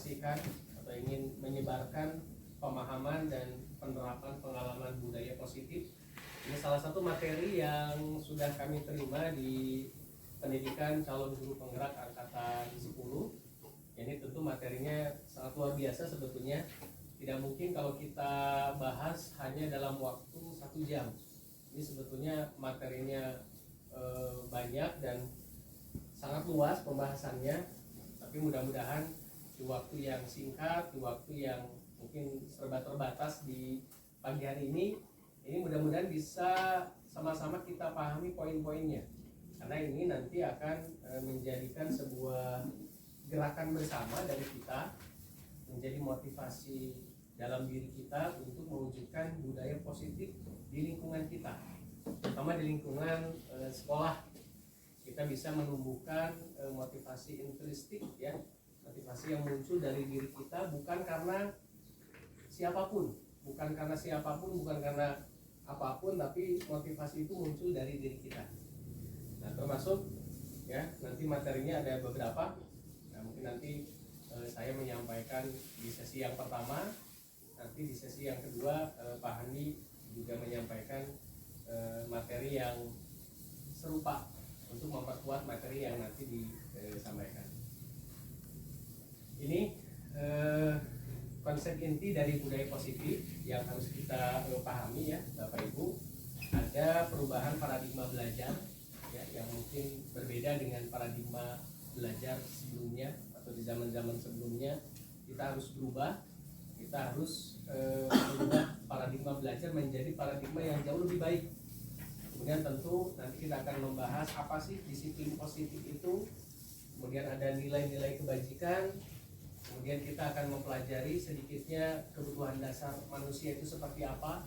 menginformasikan atau ingin menyebarkan pemahaman dan penerapan pengalaman budaya positif. Ini salah satu materi yang sudah kami terima di pendidikan calon guru penggerak angkatan 10. Ini tentu materinya sangat luar biasa sebetulnya. Tidak mungkin kalau kita bahas hanya dalam waktu 1 jam. Ini sebetulnya materinya banyak dan sangat luas pembahasannya. Tapi mudah-mudahan di waktu yang singkat, di waktu yang mungkin serba terbatas di pagi hari ini mudah-mudahan bisa sama-sama kita pahami poin-poinnya, karena ini nanti akan menjadikan sebuah gerakan bersama dari kita, menjadi motivasi dalam diri kita untuk mewujudkan budaya positif di lingkungan kita, terutama di lingkungan sekolah. Kita bisa menumbuhkan motivasi intrinsik, ya, motivasi yang muncul dari diri kita, bukan karena siapapun, bukan karena apapun, tapi motivasi itu muncul dari diri kita. Nah, termasuk ya nanti materinya ada beberapa. Nah, mungkin nanti saya menyampaikan di sesi yang pertama, nanti di sesi yang kedua Pak Handi juga menyampaikan materi yang serupa untuk memperkuat materi yang nanti disampaikan. Ini konsep inti dari budaya positif yang harus kita pahami, ya Bapak Ibu. Ada perubahan paradigma belajar, ya, yang mungkin berbeda dengan paradigma belajar sebelumnya atau di zaman-zaman sebelumnya. Kita harus berubah, kita harus merubah paradigma belajar menjadi paradigma yang jauh lebih baik. Kemudian tentu nanti kita akan membahas apa sih disiplin positif itu, kemudian ada nilai-nilai kebajikan. Kemudian kita akan mempelajari sedikitnya kebutuhan dasar manusia itu seperti apa,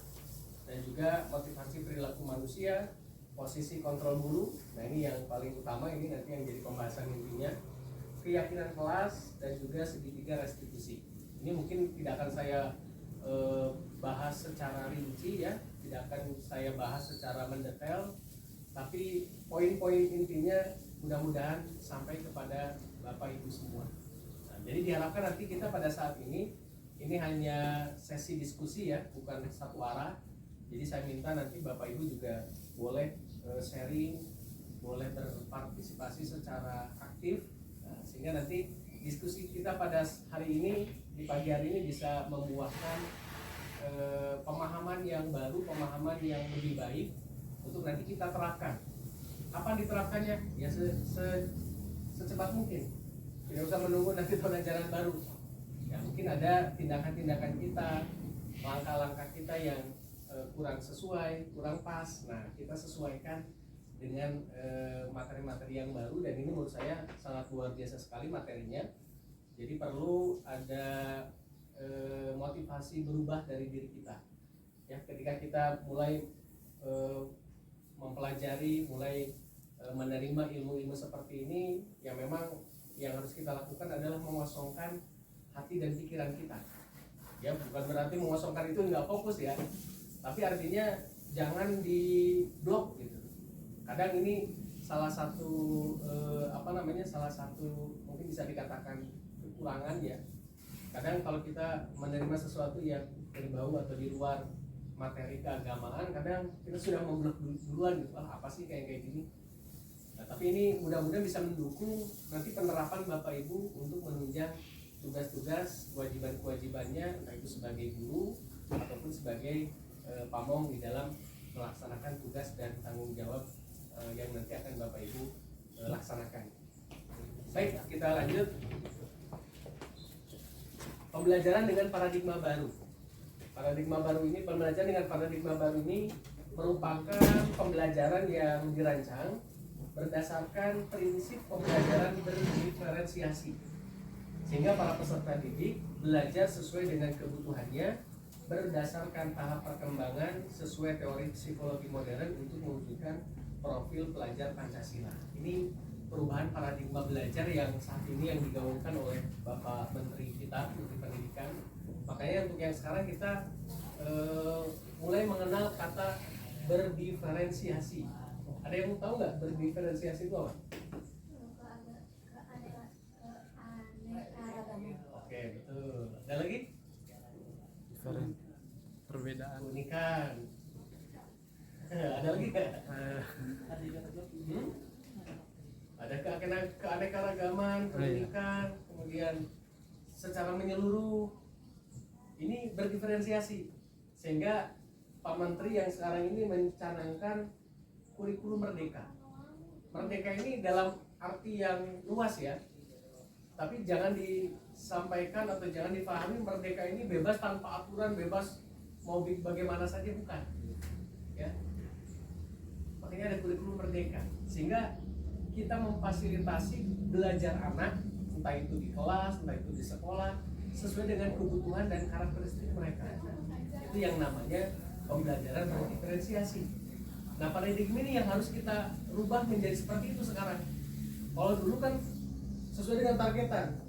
dan juga motivasi perilaku manusia, posisi kontrol guru. Nah, ini yang paling utama, ini nanti yang jadi pembahasan intinya. Keyakinan kelas dan juga segitiga restitusi. Ini mungkin tidak akan saya bahas secara rinci, ya, tidak akan saya bahas secara mendetail, tapi poin-poin intinya mudah-mudahan sampai kepada Bapak Ibu semua. Jadi diharapkan nanti kita pada saat ini hanya sesi diskusi, ya, bukan satu arah. Jadi saya minta nanti Bapak Ibu juga boleh sharing, boleh berpartisipasi secara aktif, sehingga nanti diskusi kita pada hari ini, di pagi hari ini, bisa membuahkan pemahaman yang baru, pemahaman yang lebih baik untuk nanti kita terapkan. Apa diterapkannya? Ya secepat mungkin. Tidak usah menunggu nanti tahun ajaran baru. Ya, mungkin ada tindakan-tindakan kita, langkah-langkah kita yang kurang sesuai, kurang pas. Nah, kita sesuaikan dengan materi-materi yang baru, dan ini menurut saya sangat luar biasa sekali materinya. Jadi perlu ada motivasi berubah dari diri kita. Ya, ketika kita mulai mempelajari, mulai menerima ilmu-ilmu seperti ini, yang memang yang harus kita lakukan adalah mengosongkan hati dan pikiran kita. Ya, bukan berarti mengosongkan itu nggak fokus, ya, tapi artinya jangan diblok gitu. Kadang ini salah satu salah satu mungkin bisa dikatakan kekurangan, ya. Kadang kalau kita menerima sesuatu yang berbau atau di luar materi keagamaan, kadang kita sudah memblok duluan gitu. Apa sih kayak gini? Nah, tapi ini mudah-mudahan bisa mendukung nanti penerapan Bapak Ibu untuk menunjang tugas-tugas, kewajiban-kewajibannya, entah itu sebagai guru ataupun sebagai pamong di dalam melaksanakan tugas dan tanggung jawab yang nanti akan Bapak Ibu laksanakan. Baik, kita lanjut. Pembelajaran dengan paradigma baru. Pembelajaran dengan paradigma baru ini merupakan pembelajaran yang dirancang berdasarkan prinsip pembelajaran berdiferensiasi, sehingga para peserta didik belajar sesuai dengan kebutuhannya berdasarkan tahap perkembangan sesuai teori psikologi modern untuk mewujudkan profil pelajar Pancasila. Ini perubahan paradigma belajar yang saat ini yang digaungkan oleh Bapak Menteri kita, Menteri Pendidikan. Makanya untuk yang sekarang kita mulai mengenal kata berdiferensiasi. Ada yang tahu nggak berdiferensiasi itu apa? Oke, keanekaragaman, keunikan, kemudian secara menyeluruh ini berdiferensiasi, sehingga Pak Menteri yang sekarang ini mencanangkan kurikulum merdeka. Merdeka ini dalam arti yang luas ya, tapi jangan disampaikan atau jangan dipahami merdeka ini bebas tanpa aturan, bebas mau bagaimana saja, bukan ya. Makanya ada kurikulum merdeka, sehingga kita memfasilitasi belajar anak, entah itu di kelas, entah itu di sekolah, sesuai dengan kebutuhan dan karakteristik mereka. Itu yang namanya pembelajaran berdiferensiasi. Nah, paradigma ini yang harus kita rubah menjadi seperti itu sekarang. Kalau dulu kan sesuai dengan targetan.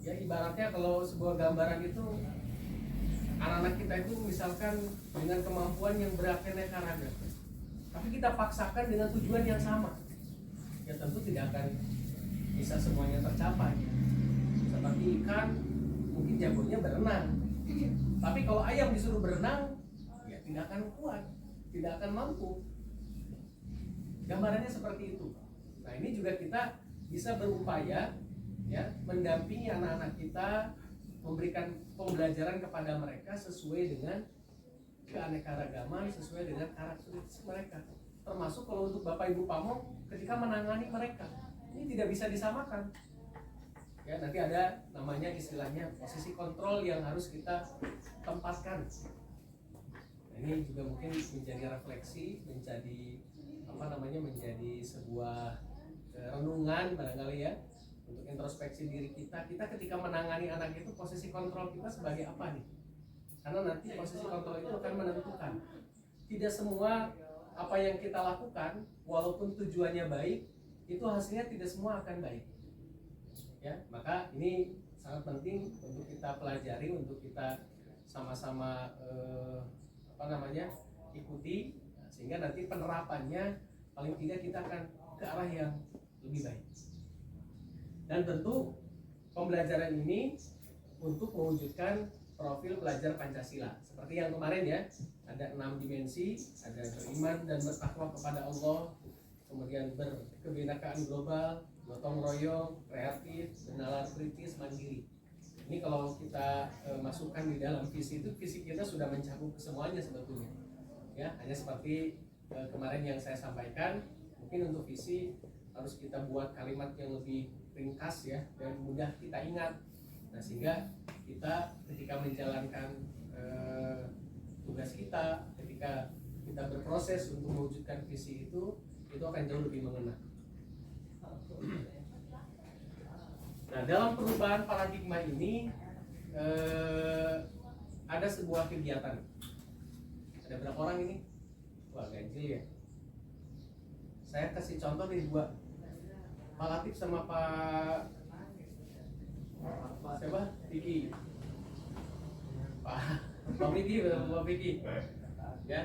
Ya, ibaratnya kalau sebuah gambaran itu anak-anak kita itu misalkan dengan kemampuan yang beraneka ragam, tapi kita paksakan dengan tujuan yang sama, ya tentu tidak akan bisa semuanya tercapai. Seperti ikan mungkin jagonya berenang, tapi kalau ayam disuruh berenang, ya tidak akan kuat, tidak akan mampu. Gambarannya seperti itu. Nah, ini juga kita bisa berupaya ya mendampingi anak-anak kita, memberikan pembelajaran kepada mereka sesuai dengan keanekaragaman, sesuai dengan karakteristik mereka. Termasuk kalau untuk Bapak Ibu Pamong ketika menangani mereka, ini tidak bisa disamakan. Ya, nanti ada namanya istilahnya posisi kontrol yang harus kita tempatkan. Nah, ini juga mungkin menjadi refleksi, menjadi menjadi sebuah renungan barangkali ya, untuk introspeksi diri kita. Kita ketika menangani anak itu, posisi kontrol kita sebagai apa nih? Karena nanti posisi kontrol itu akan menentukan. Tidak semua apa yang kita lakukan, walaupun tujuannya baik, itu hasilnya tidak semua akan baik. Ya, maka ini sangat penting untuk kita pelajari, untuk kita sama-sama ikuti, sehingga nanti penerapannya paling tidak kita akan ke arah yang lebih baik. Dan tentu pembelajaran ini untuk mewujudkan profil pelajar Pancasila seperti yang kemarin ya, ada 6 dimensi, ada beriman dan bertakwa kepada Allah, kemudian berkebinekaan global, gotong royong, kreatif, bernalar kritis, mandiri. Ini kalau kita masukkan di dalam visi itu, visi kita sudah mencakup semuanya sebetulnya ya. Hanya seperti kemarin yang saya sampaikan, mungkin untuk visi harus kita buat kalimat yang lebih ringkas ya dan mudah kita ingat. Nah, sehingga kita ketika menjalankan tugas kita, ketika kita berproses untuk mewujudkan visi itu akan jauh lebih mengena. Nah, dalam perubahan paradigma ini ada sebuah kegiatan. Ada berapa orang ini? Wah, ganjil ya. Saya kasih contoh nih dua, Pak Latif sama Pak siapa? Vicky. Pak Vicky, Pak Vicky. Ya.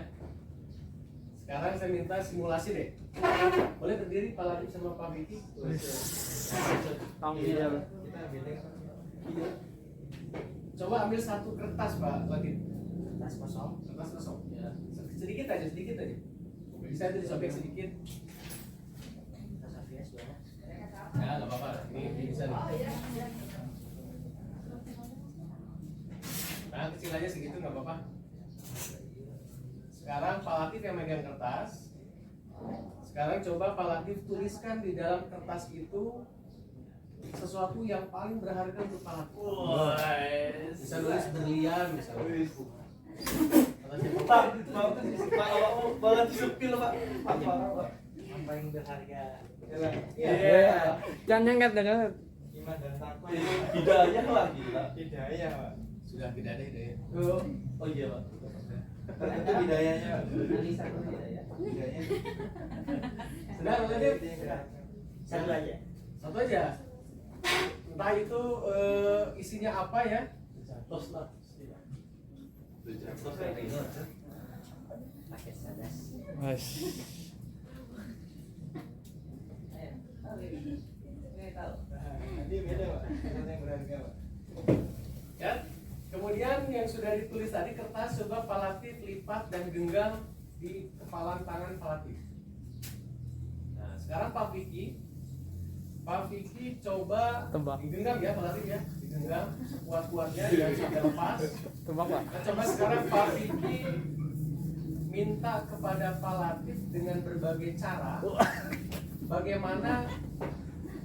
Sekarang saya minta simulasi deh. Boleh berdiri Pak Latif sama Pak Vicky? Coba ambil satu kertas Pak Latif. Kertas kosong. Ya. Sedikit aja. Bisa disobek sedikit. Ya, nggak apa-apa. Ini bisa nih. Nah, kecil aja segitu nggak apa-apa. Sekarang Pak Latif yang megang kertas. Sekarang coba Pak Latif tuliskan di dalam kertas itu sesuatu yang paling berharga untuk Pak Latif. Bisa nulis berlian, misalnya. Pak, banget sepil Pak. Yang paling berharga. Iya. Jangan nyangkat. Iman dan takwa. Hidayah lah, gila. Hidayah, Pak. Sudah tidak ada hidayah. Oh iya, Pak. Itu hidayahnya. Hidayah. Sudah, Latif. Satu Satu aja. aja. Entah itu isinya apa ya. Terus lah. Pakai sadas. Mas. Nanti beda, Pak. Yang berharga, Pak. Ya. Kemudian yang sudah ditulis tadi kertas, coba Pak Latif lipat dan genggam di kepalan tangan Pak Latif. Nah, sekarang Pak Pak Vicky coba Tebak. digenggam ya Pak Latif ya, digenggam kuat-kuatnya jangan sampai lepas. Tebak Pak. Nah, coba sekarang Pak Vicky minta kepada Pak Latif dengan berbagai cara bagaimana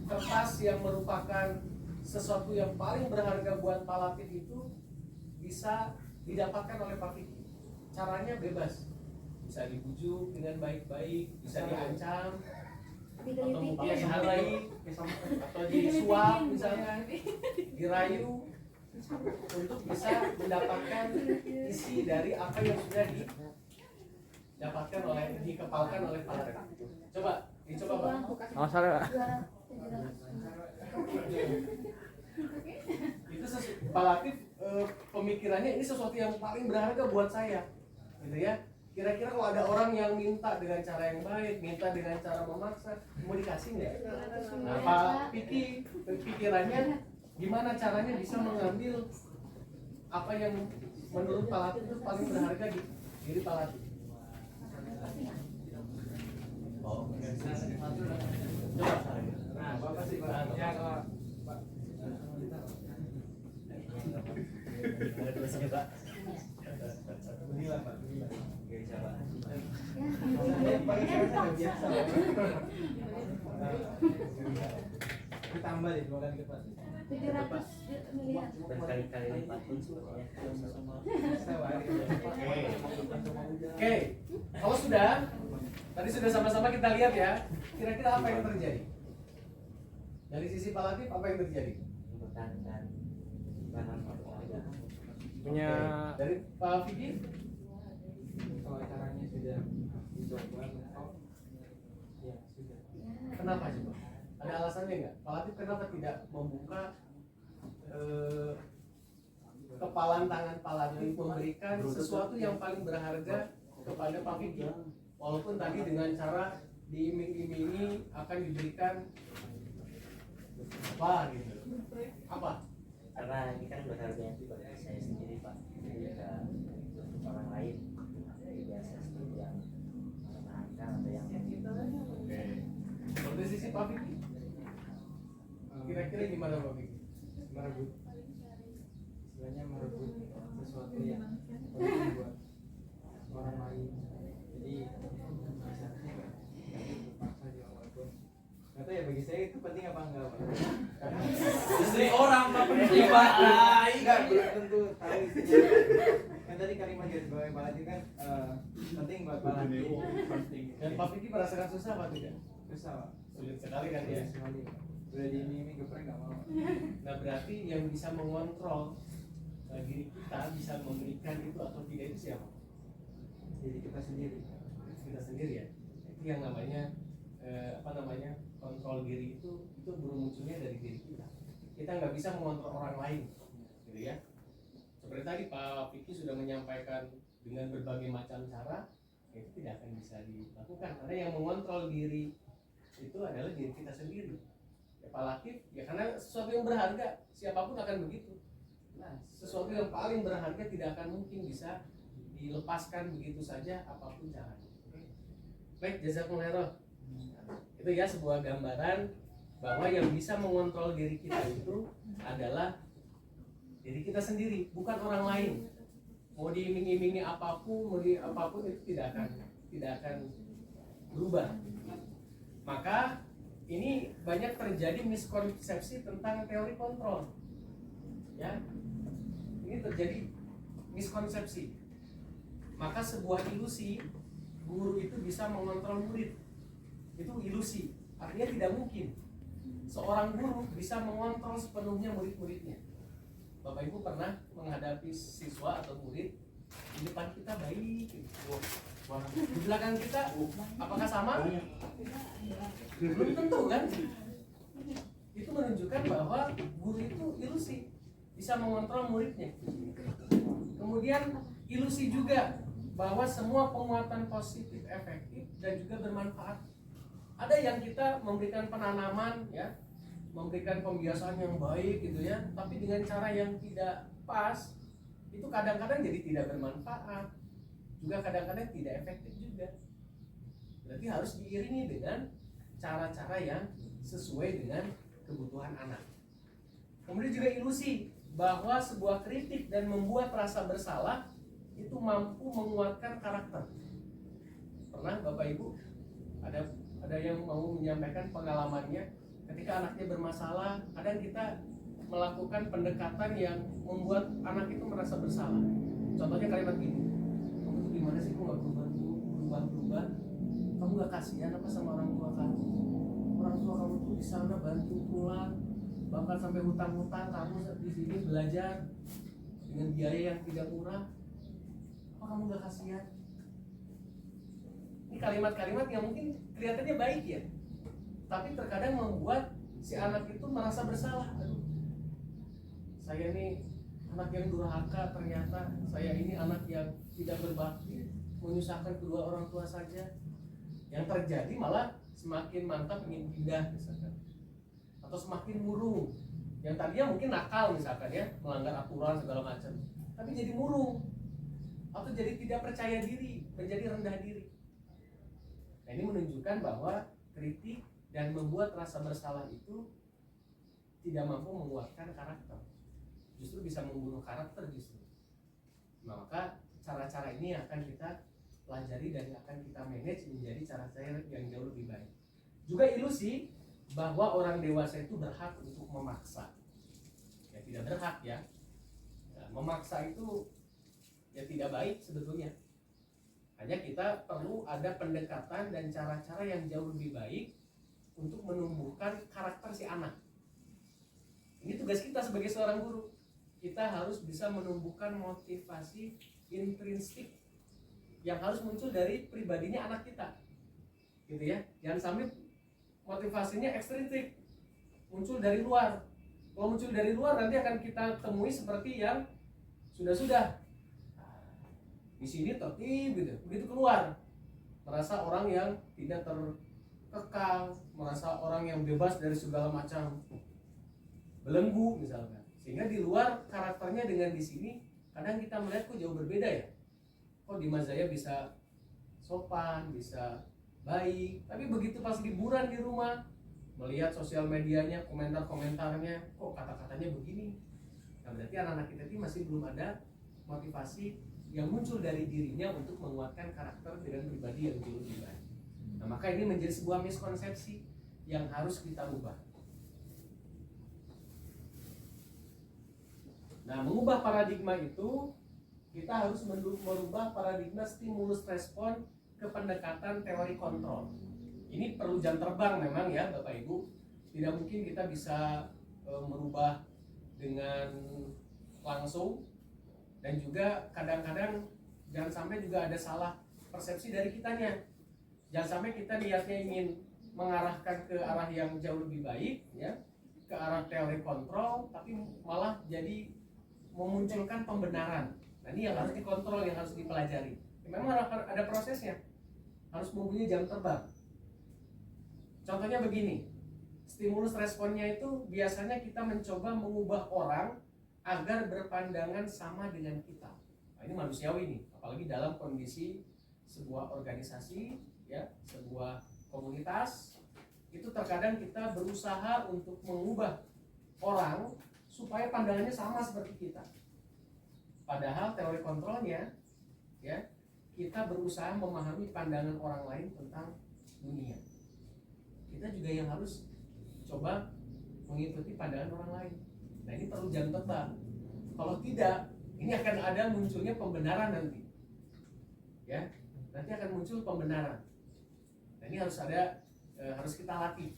kertas yang merupakan sesuatu yang paling berharga buat Pak Latif itu bisa didapatkan oleh Pak Vicky. Caranya bebas, bisa dibujuk dengan baik-baik, bisa diancam, atau mungkin diharai, atau disuap misalnya, dirayu untuk bisa mendapatkan isi dari apa yang sudah didapatkan dikepalkan oleh Pak Latif. Coba, dicoba Pak. Oh, salah Pak. Itu Pak Latif pemikirannya ini sesuatu yang paling berharga buat saya, gitu ya. Kira-kira kalau ada orang yang minta dengan cara yang baik, minta dengan cara memaksa, mau dikasih nggak? Nah, Pak Vicky pikirannya gimana caranya bisa mengambil apa yang menurut Pak Latif itu paling berharga di diri Pak Latif. Oh, coba. Nah, Bapak sih Pak. Ya, Pak. Ada tulisnya Pak. Beginilah Pak. Oke, coba. Biasa. Ditambah deh 2 kali lipat. 700 miliar. Berkali-kali lipat pun sebenarnya. Oke, kalau sudah, tadi sudah sama-sama kita lihat ya. Kira-kira apa yang terjadi? Dari sisi Pak Latif apa yang terjadi? Punya Dari Pak Vicky? Kalau caranya sudah dicoba, ya sudah. Kenapa coba? Ada alasannya nggak? Pak Latif kenapa tidak membuka kepalan tangan Pak Latif memberikan sesuatu yang paling berharga kepada Pak Vicky? Walaupun tadi dengan cara diiming-imingi akan diberikan apa gitu? Apa? Karena ini kan berharga buat saya sendiri Pak, tidak untuk orang lain. Biasa seperti yang memenangkan atau yang Oke. Kalau dari sisi Pak Vicky, kira-kira gimana Pak Vicky? Merebut, istilahnya merebut sesuatu yang penting buat orang lain. Jadi misalnya dipaksa juga walaupun nggak tahu ya, bagi saya itu penting apa enggak Pak? istri orang Pak penting Pak. Enggak, belum tentu tahu isinya. Kan tadi kalimat garis bawah Pak Latif kan penting buat Pak Latif. Dan Pak Vicky merasakan susah apa tidak? Susah Pak. Sulit sekali kan ya? Sekali Pak. Udah diiming-iming geprek nggak mau. Nah berarti yang bisa mengontrol diri kita bisa memberikan itu atau tidak itu siapa? Diri kita sendiri. Kita sendiri ya. Itu yang namanya kontrol diri itu bermunculnya dari diri kita. Kita nggak bisa mengontrol orang lain, gitu ya. Seperti tadi Pak Vicky sudah menyampaikan dengan berbagai macam cara, itu tidak akan bisa dilakukan karena yang mengontrol diri itu adalah diri kita sendiri. Ya, Pak Latif, ya karena sesuatu yang berharga, siapapun akan begitu. Nah, sesuatu yang paling berharga tidak akan mungkin bisa dilepaskan begitu saja apapun caranya. Baik, jazakumullah. Itu ya sebuah gambaran bahwa yang bisa mengontrol diri kita itu adalah diri kita sendiri, bukan orang lain. Mau diiming-imingi apapun, itu tidak akan berubah. Maka ini banyak terjadi miskonsepsi tentang teori kontrol. Ya, ini terjadi miskonsepsi. Maka sebuah ilusi guru itu bisa mengontrol murid. Itu ilusi, artinya tidak mungkin seorang guru bisa mengontrol sepenuhnya murid-muridnya. Bapak Ibu pernah menghadapi siswa atau murid di depan kita baik, di belakang kita apakah sama? Belum tentu kan? Itu menunjukkan bahwa guru itu ilusi, bisa mengontrol muridnya. Kemudian ilusi juga bahwa semua penguatan positif efektif dan juga bermanfaat. Ada yang kita memberikan penanaman ya, memberikan pembiasaan yang baik gitu ya, tapi dengan cara yang tidak pas, itu kadang-kadang jadi tidak bermanfaat, juga kadang-kadang tidak efektif juga. Berarti harus diiringi dengan cara-cara yang sesuai dengan kebutuhan anak. Kemudian juga ilusi bahwa sebuah kritik dan membuat rasa bersalah itu mampu menguatkan karakter. Pernah Bapak Ibu ada yang mau menyampaikan pengalamannya ketika anaknya bermasalah, kadang kita melakukan pendekatan yang membuat anak itu merasa bersalah. Contohnya kalimat gini, kamu tuh gimana sih, kok gak berubah? Kamu gak kasihan apa sama orang tua kamu? Orang tua kamu tuh di sana bantu pulang, bahkan sampai hutang-hutang, kamu di sini belajar dengan biaya yang tidak murah. Apa kamu gak kasihan? Ini kalimat-kalimat yang mungkin kelihatannya baik ya, tapi terkadang membuat si anak itu merasa bersalah. Aduh, saya ini anak yang durhaka, ternyata saya ini anak yang tidak berbakti, menyusahkan kedua orang tua saja. Yang terjadi malah semakin mantap ingin pindah misalkan, atau semakin murung. Yang tadinya mungkin nakal misalkan ya, melanggar aturan segala macam, tapi jadi murung atau jadi tidak percaya diri, menjadi rendah diri. Nah, ini menunjukkan bahwa kritik dan membuat rasa bersalah itu tidak mampu menguatkan karakter, justru bisa membunuh karakter justru. Nah, maka cara-cara ini akan kita pelajari dan akan kita manage menjadi cara-cara yang jauh lebih baik. Juga ilusi bahwa orang dewasa itu berhak untuk memaksa. Ya tidak berhak ya. Nah, memaksa itu ya tidak baik sebetulnya. Hanya kita perlu ada pendekatan dan cara-cara yang jauh lebih baik untuk menumbuhkan karakter si anak. Ini tugas kita sebagai seorang guru. Kita harus bisa menumbuhkan motivasi intrinsik yang harus muncul dari pribadinya anak kita, gitu ya. Jangan sampai motivasinya ekstrinsik, muncul dari luar. Kalau muncul dari luar nanti akan kita temui seperti yang sudah di sini tertib gitu. Begitu keluar merasa orang yang tidak terkekang, merasa orang yang bebas dari segala macam belenggu misalkan. Sehingga di luar karakternya dengan di sini kadang kita melihat kok jauh berbeda ya. Kok di Mazaya bisa sopan, bisa baik, tapi begitu pas liburan di rumah melihat sosial medianya, komentar-komentarnya, kok kata-katanya begini. Nah, berarti anak-anak kita ini masih belum ada motivasi yang muncul dari dirinya untuk menguatkan karakter dengan pribadi yang jauh lebih baik. Nah, maka ini menjadi sebuah miskonsepsi yang harus kita ubah. Nah, mengubah paradigma itu kita harus merubah paradigma stimulus respon ke pendekatan teori kontrol. Ini perlu jam terbang memang ya Bapak Ibu. Tidak mungkin kita bisa merubah dengan langsung. Dan juga kadang-kadang jangan sampai juga ada salah persepsi dari kitanya. Jangan sampai kita niatnya ingin mengarahkan ke arah yang jauh lebih baik ya, ke arah teori kontrol, tapi malah jadi memunculkan pembenaran. Nah, ini yang harus dikontrol, yang harus dipelajari. Memang ada prosesnya, harus mempunyai jam terbang. Contohnya begini, stimulus responnya itu biasanya kita mencoba mengubah orang agar berpandangan sama dengan kita. Nah, ini manusiawi nih, apalagi dalam kondisi sebuah organisasi, ya, sebuah komunitas, itu terkadang kita berusaha untuk mengubah orang supaya pandangannya sama seperti kita. Padahal teori kontrolnya, ya, kita berusaha memahami pandangan orang lain tentang dunia. Kita juga yang harus coba mengikuti pandangan orang lain. Nah, ini perlu jam terbang. Kalau tidak, ini akan ada munculnya pembenaran nanti. Ya, nanti akan muncul pembenaran. Nah, ini harus ada, harus kita latih.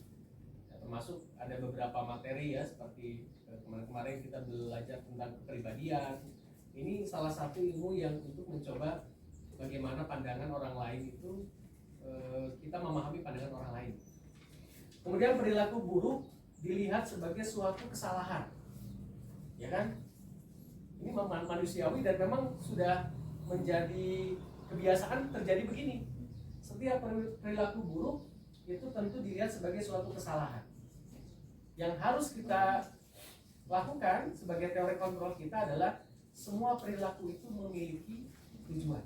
Ya, termasuk ada beberapa materi ya, seperti kemarin-kemarin kita belajar tentang kepribadian. Ini salah satu ilmu yang untuk mencoba bagaimana pandangan orang lain itu, kita memahami pandangan orang lain. Kemudian perilaku buruk dilihat sebagai suatu kesalahan, ya kan? Ini manusiawi dan memang sudah menjadi kebiasaan terjadi begini. Setiap perilaku buruk itu tentu dilihat sebagai suatu kesalahan. Yang harus kita lakukan sebagai teori kontrol kita adalah semua perilaku itu memiliki tujuan,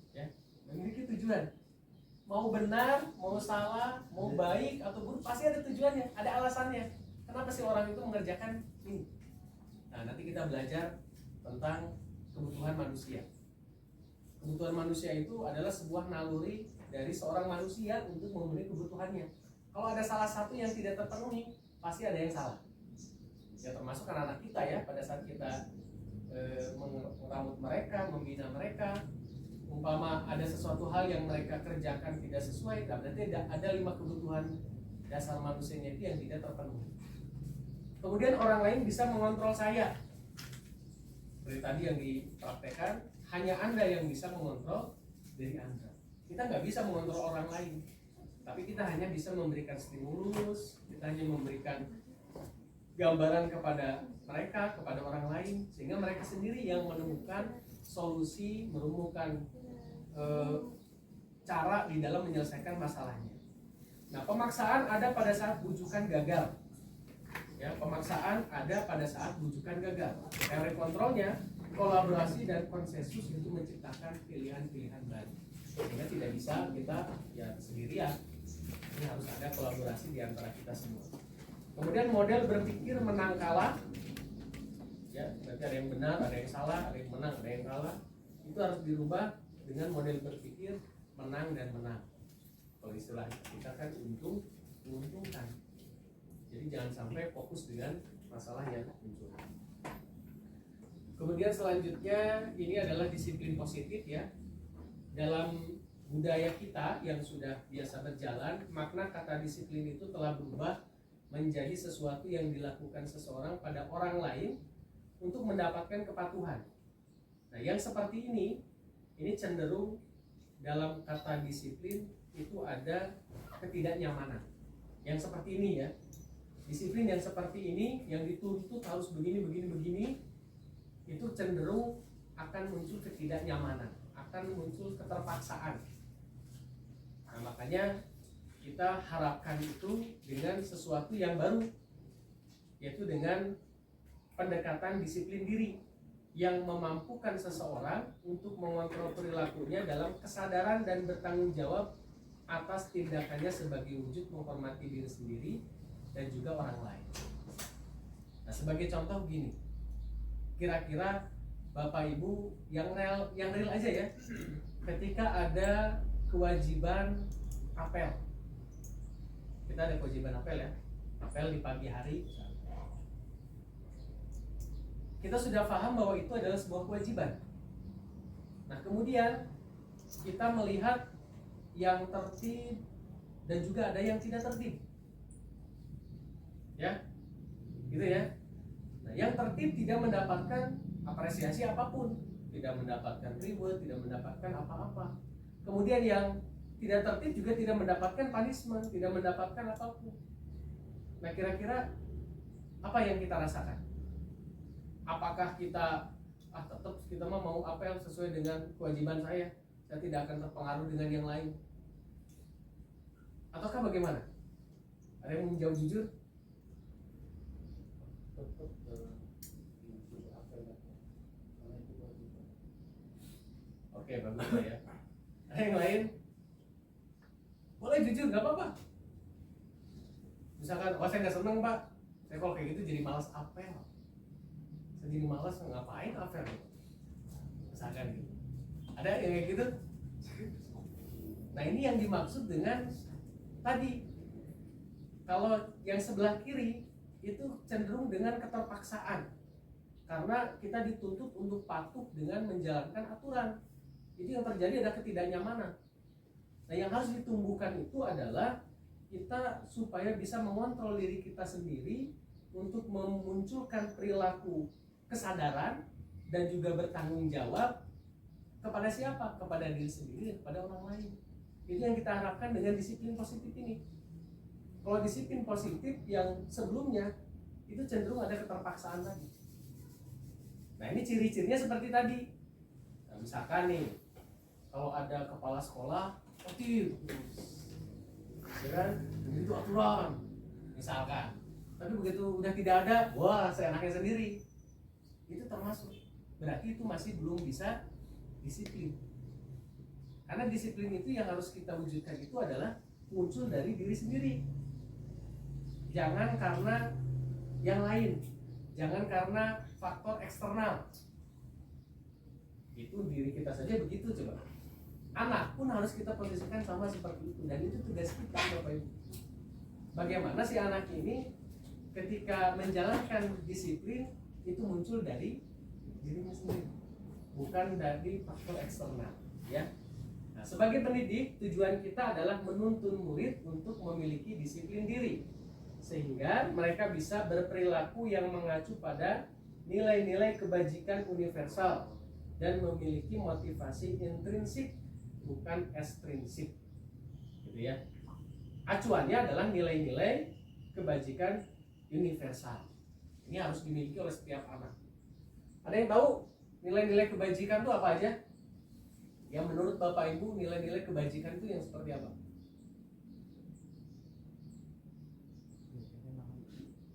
ya, memiliki tujuan. mau benar, mau salah, mau baik atau buruk pasti ada tujuannya, ada alasannya. Kenapa sih orang itu mengerjakan ini? Nah, nanti kita belajar tentang kebutuhan manusia. Kebutuhan manusia itu adalah sebuah naluri dari seorang manusia untuk memenuhi kebutuhannya. Kalau ada salah satu yang tidak terpenuhi, pasti ada yang salah. Ya termasuk anak-anak kita ya, pada saat kita merawat mereka, membina mereka, umpama ada sesuatu hal yang mereka kerjakan tidak sesuai, berarti ada 5 kebutuhan dasar manusianya itu yang tidak terpenuhi. Kemudian orang lain bisa mengontrol saya. Seperti tadi yang dipraktekkan, hanya Anda yang bisa mengontrol diri Anda. Kita nggak bisa mengontrol orang lain, tapi kita hanya bisa memberikan stimulus, kita hanya memberikan gambaran kepada mereka, kepada orang lain, sehingga mereka sendiri yang menemukan solusi, menemukan cara di dalam menyelesaikan masalahnya. Nah, pemaksaan ada pada saat bujukan gagal. Ya, pemaksaan ada pada saat bujukan gagal. Teori kontrolnya, kolaborasi dan konsensus itu menciptakan pilihan-pilihan baru. Sehingga tidak bisa kita ya sendirian. Ini harus ada kolaborasi di antara kita semua. Kemudian model berpikir menang kalah. Ya, berarti ada yang benar, ada yang salah, ada yang menang, ada yang kalah. Itu harus dirubah dengan model berpikir menang dan menang. Kalau istilah kita kan untung, menguntungkan. Jadi jangan sampai fokus dengan masalah yang muncul. Kemudian selanjutnya ini adalah disiplin positif ya. Dalam budaya kita yang sudah biasa berjalan, makna kata disiplin itu telah berubah menjadi sesuatu yang dilakukan seseorang pada orang lain untuk mendapatkan kepatuhan. Nah, yang seperti ini cenderung dalam kata disiplin itu ada ketidaknyamanan. Yang seperti ini ya, disiplin yang seperti ini yang dituntut harus begini, itu cenderung akan muncul ketidaknyamanan, akan muncul keterpaksaan. Nah, makanya kita harapkan itu dengan sesuatu yang baru, yaitu dengan pendekatan disiplin diri yang memampukan seseorang untuk mengontrol perilakunya dalam kesadaran dan bertanggung jawab atas tindakannya sebagai wujud menghormati diri sendiri dan juga orang lain. Nah, sebagai contoh begini, kira-kira Bapak Ibu yang real aja ya, ketika ada kewajiban apel, kita ada kewajiban apel ya, apel di pagi hari. Kita sudah paham bahwa itu adalah sebuah kewajiban. Nah, kemudian kita melihat yang tertib dan juga ada yang tidak tertib. Ya, gitu ya. Nah, yang tertib tidak mendapatkan apresiasi apapun, tidak mendapatkan reward, tidak mendapatkan apa-apa. Kemudian yang tidak tertib juga tidak mendapatkan punishment, tidak mendapatkan apapun. Nah, kira-kira apa yang kita rasakan? Apakah kita tetap kita mau apel sesuai dengan kewajiban saya tidak akan terpengaruh dengan yang lain? Ataukah bagaimana? Ada yang mau menjawab jujur? Oke, bagus ya. Ada yang lain? Boleh jujur, nggak apa-apa. Misalkan, saya nggak seneng Pak, saya kalau kayak gitu jadi malas apel. Saya jadi malas ngapain apel? Misalkan gitu. Ada yang kayak gitu? Nah, ini yang dimaksud dengan tadi. Kalau yang sebelah kiri itu cenderung dengan keterpaksaan, karena kita dituntut untuk patuh dengan menjalankan aturan. Jadi yang terjadi ada ketidaknyamanan. Nah, yang harus ditumbuhkan itu adalah kita supaya bisa mengontrol diri kita sendiri untuk memunculkan perilaku kesadaran dan juga bertanggung jawab kepada siapa? Kepada diri sendiri, kepada orang lain. Itu yang kita harapkan dengan disiplin positif ini. Kalau disiplin positif yang sebelumnya itu cenderung ada keterpaksaan tadi. Nah, ini ciri-cirinya seperti tadi. Nah, misalkan nih, kalau ada kepala sekolah aktif, ya kan, begitu aturan, misalkan. Tapi begitu udah tidak ada, wah seenaknya sendiri. Itu termasuk. Berarti itu masih belum bisa disiplin. Karena disiplin itu yang harus kita wujudkan itu adalah muncul dari diri sendiri. Jangan karena yang lain, jangan karena faktor eksternal. Itu diri kita saja begitu coba. Anak pun harus kita posisikan sama seperti itu, dan itu tugas kita Bapak Ibu. Bagaimana si anak ini ketika menjalankan disiplin itu muncul dari dirinya sendiri, bukan dari faktor eksternal, ya. Nah, sebagai pendidik, tujuan kita adalah menuntun murid untuk memiliki disiplin diri, sehingga mereka bisa berperilaku yang mengacu pada nilai-nilai kebajikan universal dan memiliki motivasi intrinsik, bukan ekstrinsik, gitu ya. Acuannya adalah nilai-nilai kebajikan universal. Ini harus dimiliki oleh setiap anak. Ada yang tahu nilai-nilai kebajikan itu apa aja? Yang menurut Bapak Ibu nilai-nilai kebajikan itu yang seperti apa?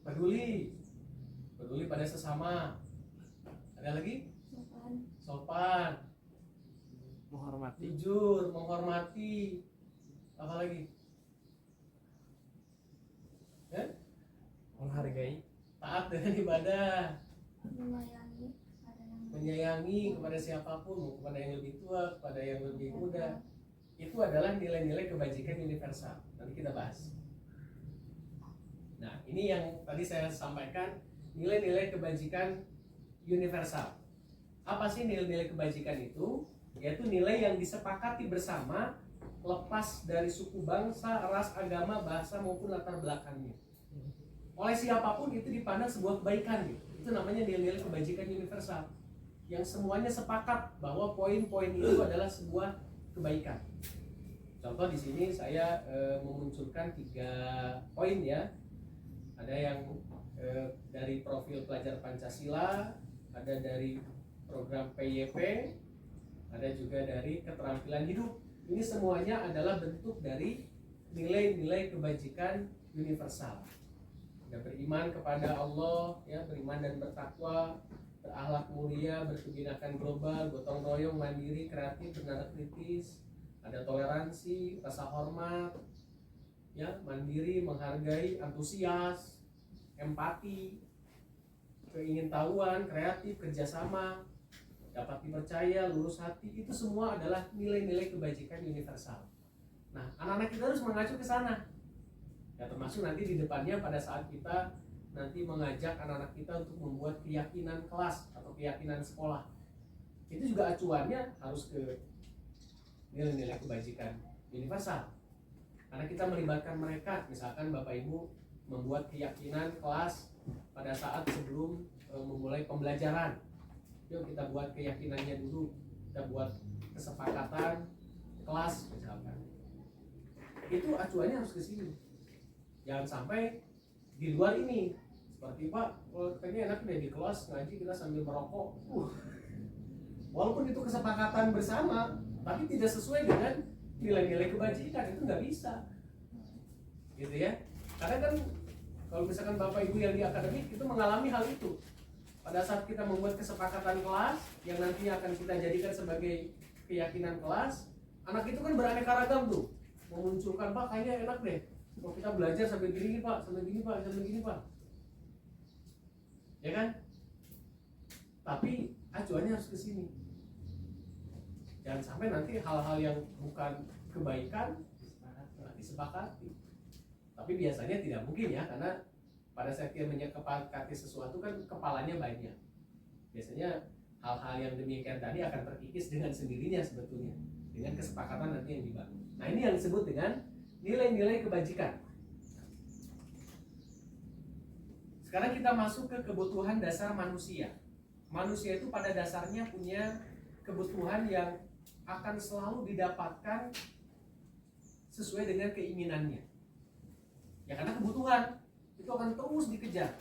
Peduli, peduli pada sesama. Ada lagi? Sopan, Menghormati. jujur, menghormati. Apa lagi? Menghargai. Taat dengan ibadah, menyayangi ada yang menyayangi kepada siapapun, mau kepada yang lebih tua, kepada yang lebih muda. Itu adalah nilai-nilai kebajikan universal. Nanti kita bahas. Nah, ini yang tadi saya sampaikan, nilai-nilai kebajikan universal. Apa sih nilai-nilai kebajikan itu? Yaitu nilai yang disepakati bersama, lepas dari suku, bangsa, ras, agama, bahasa maupun latar belakangnya. Oleh siapapun itu dipandang sebuah kebaikan gitu. Itu namanya nilai-nilai kebajikan universal, yang semuanya sepakat bahwa poin-poin itu adalah sebuah kebaikan. Contoh di sini saya memunculkan 3 poin ya. Ada yang dari profil pelajar Pancasila, ada dari program PYP, ada juga dari keterampilan hidup. Ini semuanya adalah bentuk dari nilai-nilai kebajikan universal. Ada beriman kepada Allah, ya, beriman dan bertakwa, berakhlak mulia, berkebinekaan global, gotong royong, mandiri, kreatif, benar kritis, ada toleransi, rasa hormat, ya, mandiri, menghargai, antusias, empati, keingintahuan, kreatif, kerjasama, dapat dipercaya, lurus hati. Itu semua adalah nilai-nilai kebajikan universal. Nah, anak-anak kita harus mengacu ke sana. Ya, termasuk nanti di depannya pada saat kita nanti mengajak anak-anak kita untuk membuat keyakinan kelas atau keyakinan sekolah. Itu juga acuannya harus ke nilai-nilai kebajikan universal. Karena kita melibatkan mereka, misalkan Bapak Ibu membuat keyakinan kelas pada saat sebelum memulai pembelajaran. Yuk kita buat keyakinannya dulu, kita buat kesepakatan kelas misalkan. Itu acuannya harus ke sini. Jangan sampai di luar ini seperti Pak, kayaknya enak deh di kelas ngaji kita sambil merokok. Walaupun itu kesepakatan bersama, tapi tidak sesuai dengan nilai-nilai kebajikan, itu nggak bisa, gitu ya. Karena kan kalau misalkan Bapak Ibu yang di akademik itu mengalami hal itu. Pada saat kita membuat kesepakatan kelas yang nantinya akan kita jadikan sebagai keyakinan kelas, anak itu kan beraneka ragam tuh, memunculkan Pak kayaknya enak deh. Kalau kita belajar sampai gini Pak, sampai gini Pak, sampai gini Pak, ya kan? Tapi acuannya harus ke sini. Jangan sampai nanti hal-hal yang bukan kebaikan disepakati. Tapi biasanya tidak mungkin ya, karena pada saat dia menyepakati sesuatu kan kepalanya banyak. Biasanya hal-hal yang demikian tadi akan terkikis dengan sendirinya sebetulnya, dengan kesepakatan nanti yang dibangun. Nah, ini yang disebut dengan nilai-nilai kebajikan. Sekarang kita masuk ke kebutuhan dasar manusia. Manusia itu pada dasarnya punya kebutuhan yang akan selalu didapatkan sesuai dengan keinginannya. Ya, karena kebutuhan itu akan terus dikejar.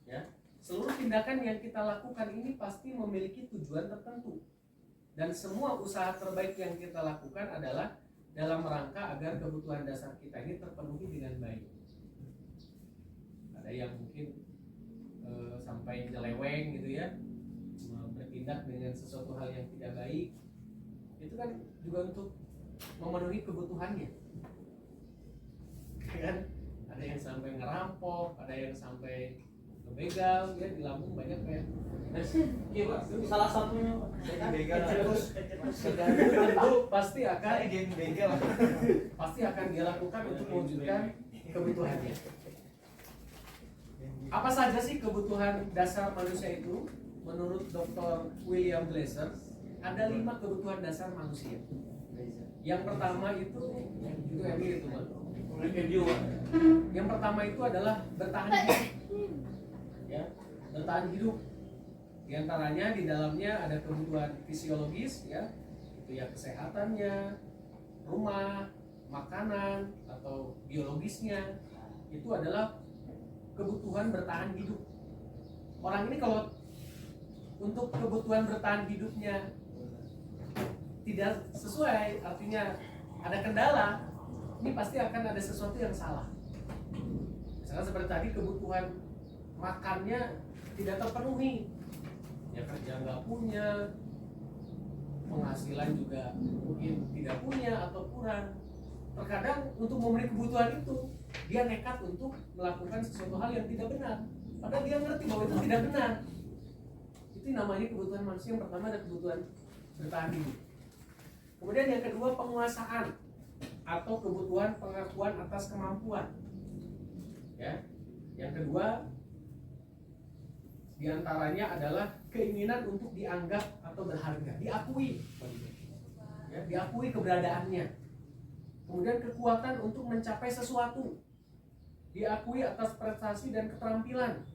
Ya, seluruh tindakan yang kita lakukan ini pasti memiliki tujuan tertentu. Dan semua usaha terbaik yang kita lakukan adalah dalam rangka agar kebutuhan dasar kita ini terpenuhi dengan baik. Ada yang mungkin sampai nyeleweng gitu ya, bertindak dengan sesuatu hal yang tidak baik, itu kan juga untuk memenuhi kebutuhannya, kan? Ada yang sampai ngerampok, ada yang sampai ngebegal, ya di Lampung banyak kayak. Iya Pak, itu salah satunya Pak. Begal terus. Itu pasti akan Geng begal. pasti akan dia lakukan untuk mewujudkan kebutuhannya. Apa saja sih kebutuhan dasar manusia itu? Menurut Dr. William Glasser, ada 5 kebutuhan dasar manusia. Yang pertama itu Emil itu, Pak. Yang pertama itu adalah bertahan hidup. Ya, bertahan hidup. Di antaranya di dalamnya ada kebutuhan fisiologis, ya, itu ya kesehatannya, rumah, makanan atau biologisnya, itu adalah kebutuhan bertahan hidup. Orang ini kalau untuk kebutuhan bertahan hidupnya tidak sesuai, artinya ada kendala, ini pasti akan ada sesuatu yang salah. Misalkan seperti tadi, kebutuhan makannya tidak terpenuhi, ya kerja nggak punya, penghasilan juga mungkin tidak punya atau kurang. Terkadang untuk memenuhi kebutuhan itu dia nekat untuk melakukan sesuatu hal yang tidak benar, padahal dia ngerti bahwa itu tidak benar. Itu namanya kebutuhan manusia. Yang pertama ada kebutuhan bertahan hidup. Kemudian yang kedua penguasaan atau kebutuhan pengakuan atas kemampuan. Ya, yang kedua diantaranya adalah keinginan untuk dianggap atau berharga, diakui, ya, diakui keberadaannya. Kemudian kekuatan untuk mencapai sesuatu, diakui atas prestasi dan keterampilan,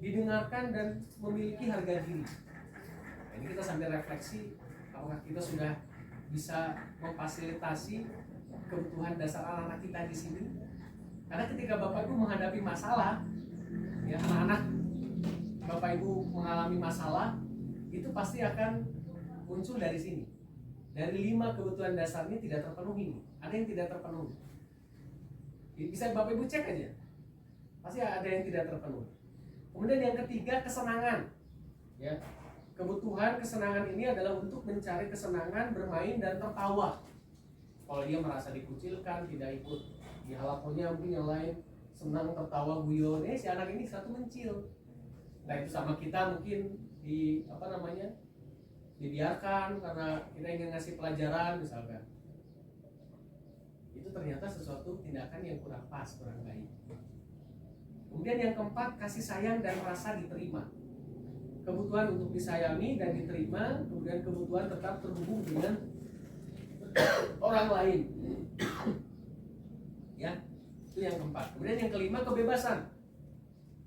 didengarkan dan memiliki harga diri. Nah, ini kita sambil refleksi, apakah kita sudah bisa memfasilitasi kebutuhan dasar anak-anak kita di sini? Karena ketika Bapak Ibu menghadapi masalah, ya, anak-anak Bapak Ibu mengalami masalah, itu pasti akan muncul dari sini. Dari 5 kebutuhan dasar ini tidak terpenuhi. Ada yang tidak terpenuhi. Bisa Bapak Ibu cek aja. Pasti ada yang tidak terpenuhi. Kemudian yang ketiga, kesenangan. Ya. Kebutuhan kesenangan ini adalah untuk mencari kesenangan, bermain dan tertawa. Kalau dia merasa dikucilkan, tidak ikut di halakonya, mungkin yang lain senang tertawa guyon, si anak ini satu mencil. Nah, itu sama kita mungkin dibiarkan karena kita ingin ngasih pelajaran misalkan. Itu ternyata sesuatu tindakan yang kurang pas, kurang baik. Kemudian yang keempat, kasih sayang dan rasa diterima. Kebutuhan untuk disayangi dan diterima, kemudian kebutuhan tetap terhubung dengan orang lain. Ya, itu yang keempat. Kemudian yang kelima, kebebasan.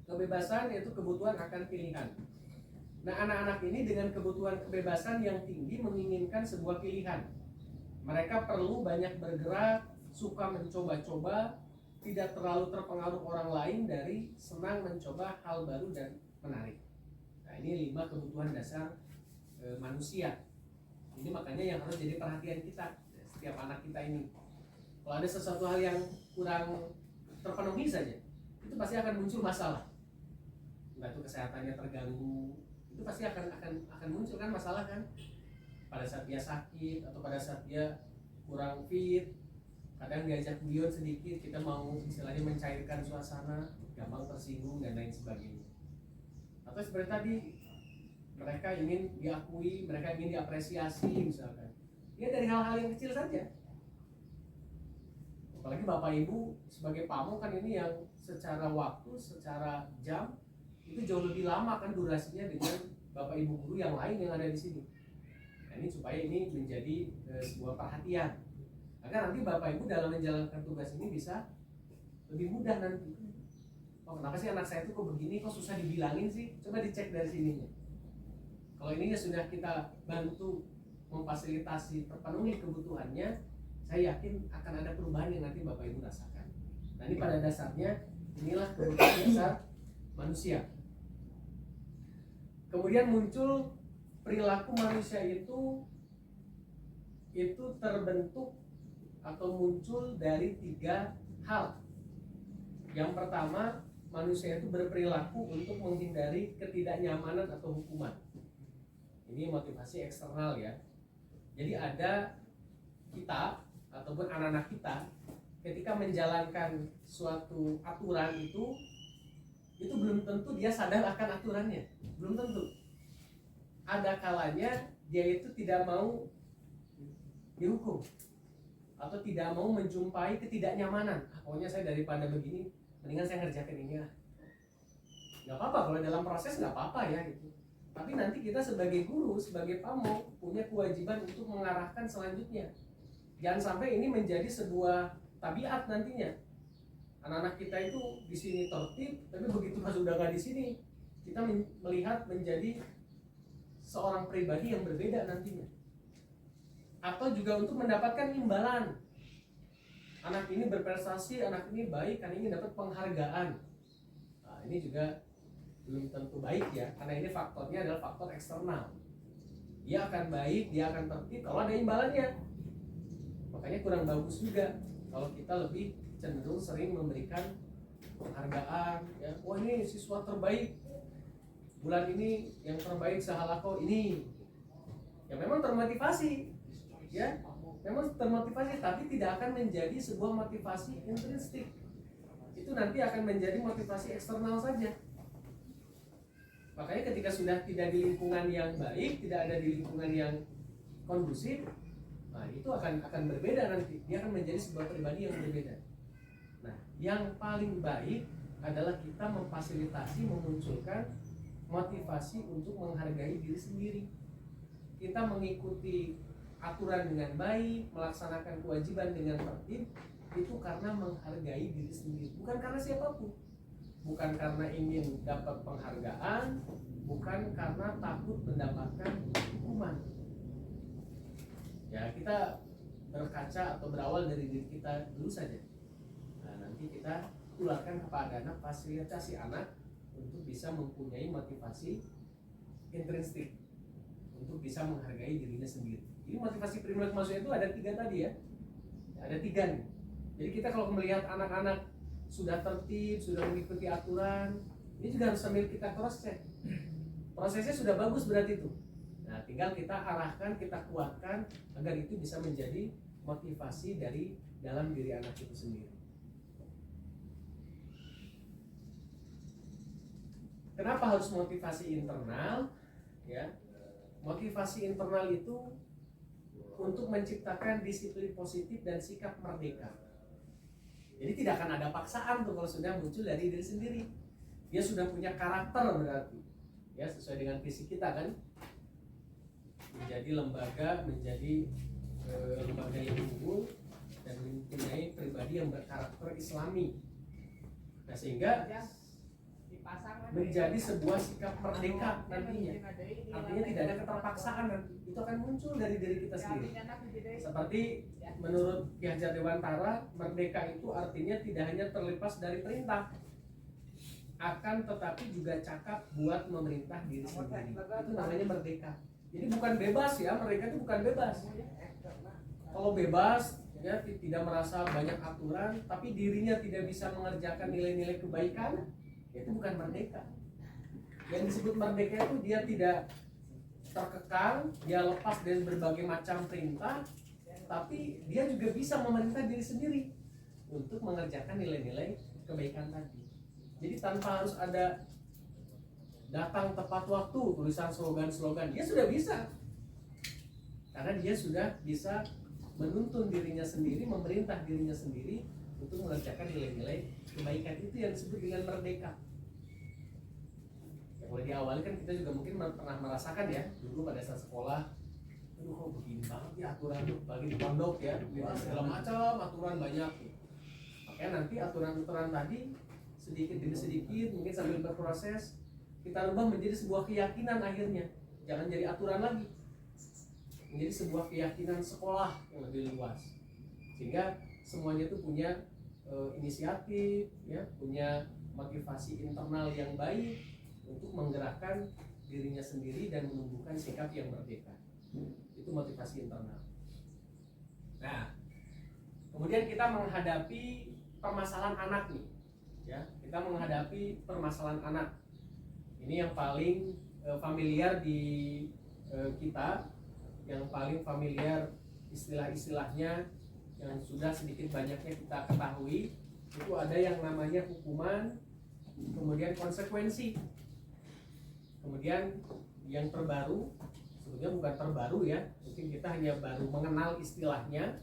Kebebasan yaitu kebutuhan akan pilihan. Nah, anak-anak ini dengan kebutuhan kebebasan yang tinggi menginginkan sebuah pilihan. Mereka perlu banyak bergerak, suka mencoba-coba, tidak terlalu terpengaruh orang lain, dari senang mencoba hal baru dan menarik. Nah, ini 5 kebutuhan dasar manusia. Ini makanya yang harus jadi perhatian kita, setiap anak kita ini. Kalau ada sesuatu hal yang kurang terpenuhi saja, itu pasti akan muncul masalah. Entah itu kesehatannya terganggu, itu pasti akan muncul kan masalah kan. Pada saat dia sakit atau pada saat dia kurang fit, kadang diajak guyon sedikit, kita mau istilahnya mencairkan suasana, gampang tersinggung dan lain sebagainya. Atau seperti tadi, mereka ingin diakui, mereka ingin diapresiasi misalkan. Ya dari hal-hal yang kecil saja. Apalagi Bapak Ibu sebagai pamong kan ini yang secara waktu, secara jam itu jauh lebih lama kan durasinya dengan Bapak Ibu guru yang lain yang ada di sini. Nah, ini supaya ini menjadi sebuah perhatian agar nanti Bapak Ibu dalam menjalankan tugas ini bisa lebih mudah nanti. Oh, kenapa sih anak saya itu kok begini, kok susah dibilangin sih? Coba dicek dari sininya. Kalau ininya sudah kita bantu memfasilitasi terpenuhi kebutuhannya, saya yakin akan ada perubahan yang nanti Bapak Ibu rasakan. Nah, ini pada dasarnya inilah kebutuhan dasar manusia. Kemudian muncul perilaku manusia itu terbentuk atau muncul dari 3 hal. Yang pertama, manusia itu berperilaku untuk menghindari ketidaknyamanan atau hukuman. Ini motivasi eksternal ya. Jadi ada kita ataupun anak-anak kita ketika menjalankan suatu aturan itu belum tentu dia sadar akan aturannya, belum tentu. Ada kalanya dia itu tidak mau dihukum atau tidak mau menjumpai ketidaknyamanan. Pokoknya saya daripada begini, mendingan saya ngerjakan ini lah. Nggak apa-apa kalau dalam proses, nggak apa-apa ya gitu. Tapi nanti kita sebagai guru, sebagai pamong punya kewajiban untuk mengarahkan selanjutnya. Jangan sampai ini menjadi sebuah tabiat nantinya. Anak-anak kita itu di sini tertib, tapi begitu pas udah nggak di sini, kita melihat menjadi seorang pribadi yang berbeda nantinya. Atau juga untuk mendapatkan imbalan. Anak ini berprestasi, anak ini baik, anak ini dapat penghargaan. Nah, ini juga belum tentu baik ya, karena ini faktornya adalah faktor eksternal. Dia akan baik, dia akan tertib kalau ada imbalannya. Makanya kurang bagus juga kalau kita lebih cenderung sering memberikan penghargaan ya. Wah, ini siswa terbaik bulan ini, yang terbaik sehalako ini. Ya memang termotivasi ya, memang termotivasi, tapi tidak akan menjadi sebuah motivasi intrinsik. Itu nanti akan menjadi motivasi eksternal saja. Makanya ketika sudah tidak di lingkungan yang baik, tidak ada di lingkungan yang kondusif, nah itu akan berbeda nanti. Dia akan menjadi sebuah pribadi yang berbeda. Nah, yang paling baik adalah kita memfasilitasi, memunculkan motivasi untuk menghargai diri sendiri. Kita mengikuti aturan dengan baik, melaksanakan kewajiban dengan tertib, itu karena menghargai diri sendiri, bukan karena siapapun. Bukan karena ingin dapat penghargaan, bukan karena takut mendapatkan hukuman. Ya, kita berkaca atau berawal dari diri kita dulu saja. Nah, nanti kita tularkan kepada anak, fasilitasi anak untuk bisa mempunyai motivasi intrinsik untuk bisa menghargai dirinya sendiri. Jadi motivasi primer maksudnya itu ada 3 tadi ya. Ada 3 nih. Jadi kita kalau melihat anak-anak sudah tertib, sudah mengikuti aturan, ini juga harus sambil kita cross check. Prosesnya sudah bagus berarti itu. Nah, tinggal kita arahkan, kita kuatkan agar itu bisa menjadi motivasi dari dalam diri anak itu sendiri. Kenapa harus motivasi internal? Ya, motivasi internal itu untuk menciptakan disiplin positif dan sikap merdeka. Jadi tidak akan ada paksaan tuh kalau sudah muncul dari diri sendiri. Dia sudah punya karakter berarti. Ya, sesuai dengan visi kita kan. Menjadi lembaga, menjadi lembaga yang unggul dan mempunyai pribadi yang berkarakter Islami. Nah, sehingga menjadi sebuah sikap merdeka nantinya. Artinya tidak ada keterpaksaan, dan itu akan muncul dari diri kita sendiri. Seperti menurut Ki Hajar Dewantara, merdeka itu artinya tidak hanya terlepas dari perintah, akan tetapi juga cakap buat memerintah diri sendiri. Itu namanya merdeka. Jadi bukan bebas ya, mereka itu bukan bebas. Kalau bebas ya tidak merasa banyak aturan, tapi dirinya tidak bisa mengerjakan nilai-nilai kebaikan, itu bukan merdeka. Yang disebut merdeka itu dia tidak terkekang, dia lepas dari berbagai macam perintah, tapi dia juga bisa memerintah diri sendiri untuk mengerjakan nilai-nilai kebaikan tadi. Jadi tanpa harus ada datang tepat waktu, tulisan slogan-slogan, dia sudah bisa. Karena dia sudah bisa menuntun dirinya sendiri, memerintah dirinya sendiri untuk mengerjakan nilai-nilai kebaikan. Itu yang disebut dengan merdeka. Ya, mulai di awal kan kita juga mungkin pernah merasakan ya, dulu pada saat sekolah, aduh kok begini banget ya aturan tuh, bagi di pondok ya, segala macam aturan banyak. Makanya nanti aturan-aturan tadi sedikit demi sedikit mungkin sambil berproses kita rubah menjadi sebuah keyakinan akhirnya. Jangan jadi aturan lagi, menjadi sebuah keyakinan sekolah yang lebih luas, sehingga semuanya itu punya inisiatif ya, punya motivasi internal yang baik untuk menggerakkan dirinya sendiri dan menumbuhkan sikap yang merdeka. Itu motivasi internal. Nah, kemudian kita menghadapi permasalahan anak nih ya, kita menghadapi permasalahan anak. Ini yang paling familiar di kita yang paling familiar istilah-istilahnya yang sudah sedikit banyaknya kita ketahui, itu ada yang namanya hukuman, kemudian konsekuensi, kemudian yang terbaru, sebetulnya bukan terbaru ya, mungkin kita hanya baru mengenal istilahnya,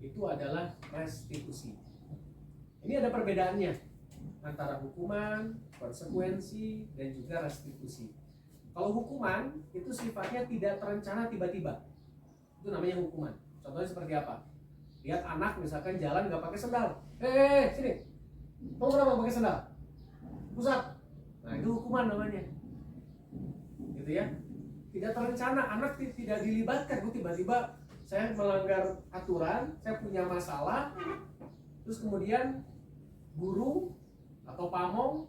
itu adalah restitusi. Ini ada perbedaannya antara hukuman, konsekuensi, dan juga restitusi. Kalau hukuman itu sifatnya tidak terencana tiba-tiba, itu namanya hukuman. Contohnya seperti apa? Lihat anak misalkan jalan nggak pakai sendal, sini, kamu kenapa pakai sendal? Pusat. Nah itu hukuman namanya, gitu ya. Tidak terencana, anak tidak dilibatkan. Tiba-tiba saya melanggar aturan, saya punya masalah, terus kemudian guru atau pamong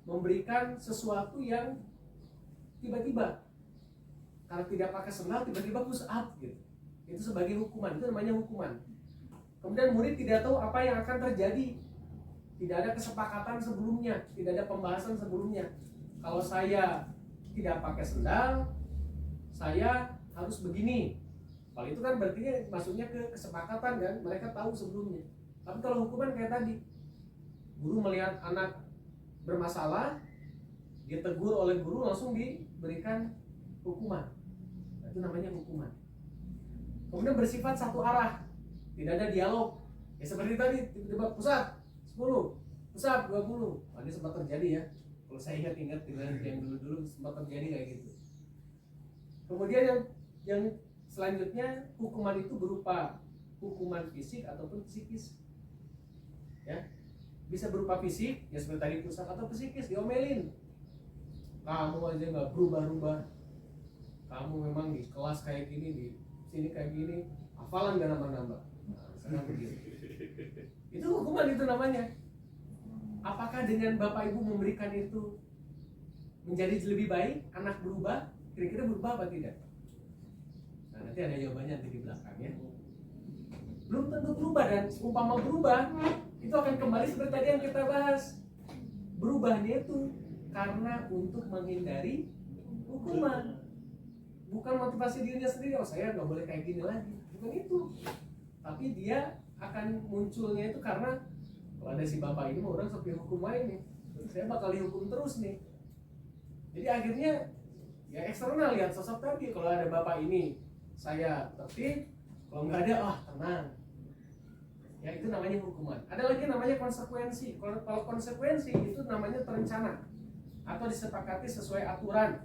memberikan sesuatu yang tiba-tiba, karena tidak pakai sendal tiba-tiba push up gitu. Itu sebagai hukuman, itu namanya hukuman. Kemudian murid tidak tahu apa yang akan terjadi, tidak ada kesepakatan sebelumnya, tidak ada pembahasan sebelumnya. Kalau saya tidak pakai sendal, saya harus begini. Kalau itu kan berarti maksudnya ke kesepakatan kan, mereka tahu sebelumnya. Tapi kalau hukuman kayak tadi, guru melihat anak bermasalah, dia tegur oleh guru, langsung diberikan hukuman. Nah, itu namanya hukuman. Kemudian bersifat satu arah, tidak ada dialog. Ya seperti tadi, tiba-tiba pusat 10, pusat 20. Nah, ini sempat terjadi ya. Kalau saya ingat dengan yang dulu-dulu sempat terjadi kayak gitu. Kemudian yang selanjutnya, hukuman itu berupa hukuman fisik ataupun psikis. Ya. Bisa berupa fisik, ya seperti tadi pusat, atau psikis, diomelin. Kamu aja nggak berubah-ubah. Kamu memang di kelas kayak gini, di sini kayak gini, hafalan nggak nambah-nambah. Nah, itu hukuman itu namanya. Apakah dengan Bapak Ibu memberikan itu menjadi lebih baik, anak berubah? Kira-kira berubah apa tidak? Nah, nanti ada jawabannya di belakang ya. Belum tentu berubah, dan umpama berubah, itu akan kembali seperti tadi yang kita bahas. Berubahnya itu karena untuk menghindari hukuman, bukan motivasi dirinya sendiri. Oh saya nggak boleh kayak gini lagi, bukan itu. Tapi dia akan munculnya itu karena kalau ada si bapak ini mau orang sampai hukum lain nih, saya bakal dihukum terus nih. Jadi akhirnya ya eksternal, lihat sosok tadi. Kalau ada bapak ini saya tertib, kalau nggak ada tenang. Ya itu namanya hukuman. Ada lagi namanya konsekuensi. Kalau konsekuensi itu namanya terencana atau disepakati sesuai aturan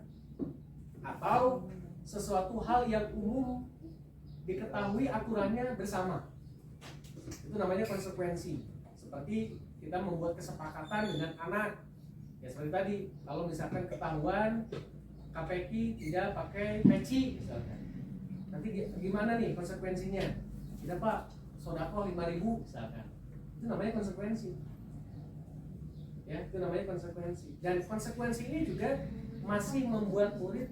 atau sesuatu hal yang umum diketahui aturannya bersama. Itu namanya konsekuensi. Seperti kita membuat kesepakatan dengan anak. Ya seperti tadi, kalau misalkan ketahuan KPK tidak pakai peci misalkan. Nanti gimana nih konsekuensinya? Tidak Pak, sodako 5.000 misalkan. Itu namanya konsekuensi. Ya, itu namanya konsekuensi. Dan konsekuensi ini juga masih membuat murid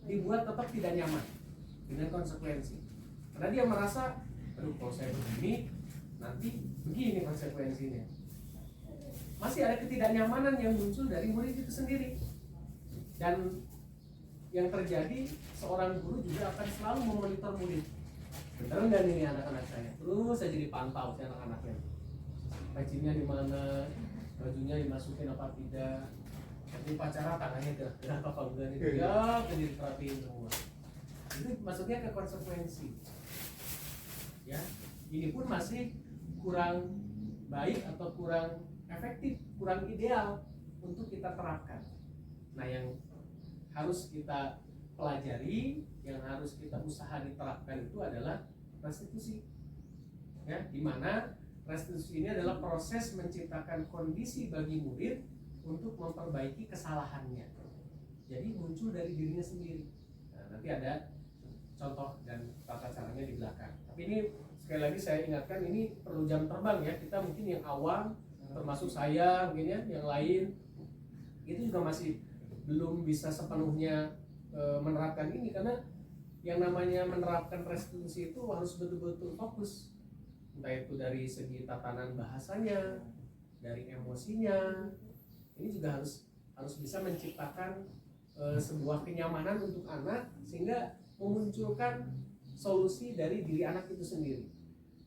dibuat tetap tidak nyaman dengan konsekuensi. Karena dia merasa, aduh kalau saya begini, nanti begini konsekuensinya. Masih ada ketidaknyamanan yang muncul dari murid itu sendiri. Dan yang terjadi, seorang guru juga akan selalu memonitor murid. Bener nggak nih anak-anak saya? Terus saya jadi pantau si anak-anaknya. Bajunya di mana, bajunya dimasukin apa tidak. Nanti upacara tangannya gerak apa enggak nih? Ya, jadi diperhatiin semua. Itu maksudnya ke konsekuensi. Ya, ini pun masih kurang baik atau kurang efektif, kurang ideal untuk kita terapkan. Nah, yang harus kita pelajari, yang harus kita usaha diterapkan itu adalah restitusi. Ya, di mana restitusi ini adalah proses menciptakan kondisi bagi murid untuk memperbaiki kesalahannya. Jadi muncul dari dirinya sendiri. Nah, nanti ada contoh dan tata caranya di belakang. Tapi ini sekali lagi saya ingatkan, ini perlu jam terbang ya. Kita mungkin yang awam, termasuk saya mungkin ya, yang lain itu juga masih belum bisa sepenuhnya menerapkan ini, karena yang namanya menerapkan restitusi itu harus betul-betul fokus, entah itu dari segi tatanan bahasanya, dari emosinya. Ini juga harus bisa menciptakan sebuah kenyamanan untuk anak, sehingga memunculkan solusi dari diri anak itu sendiri.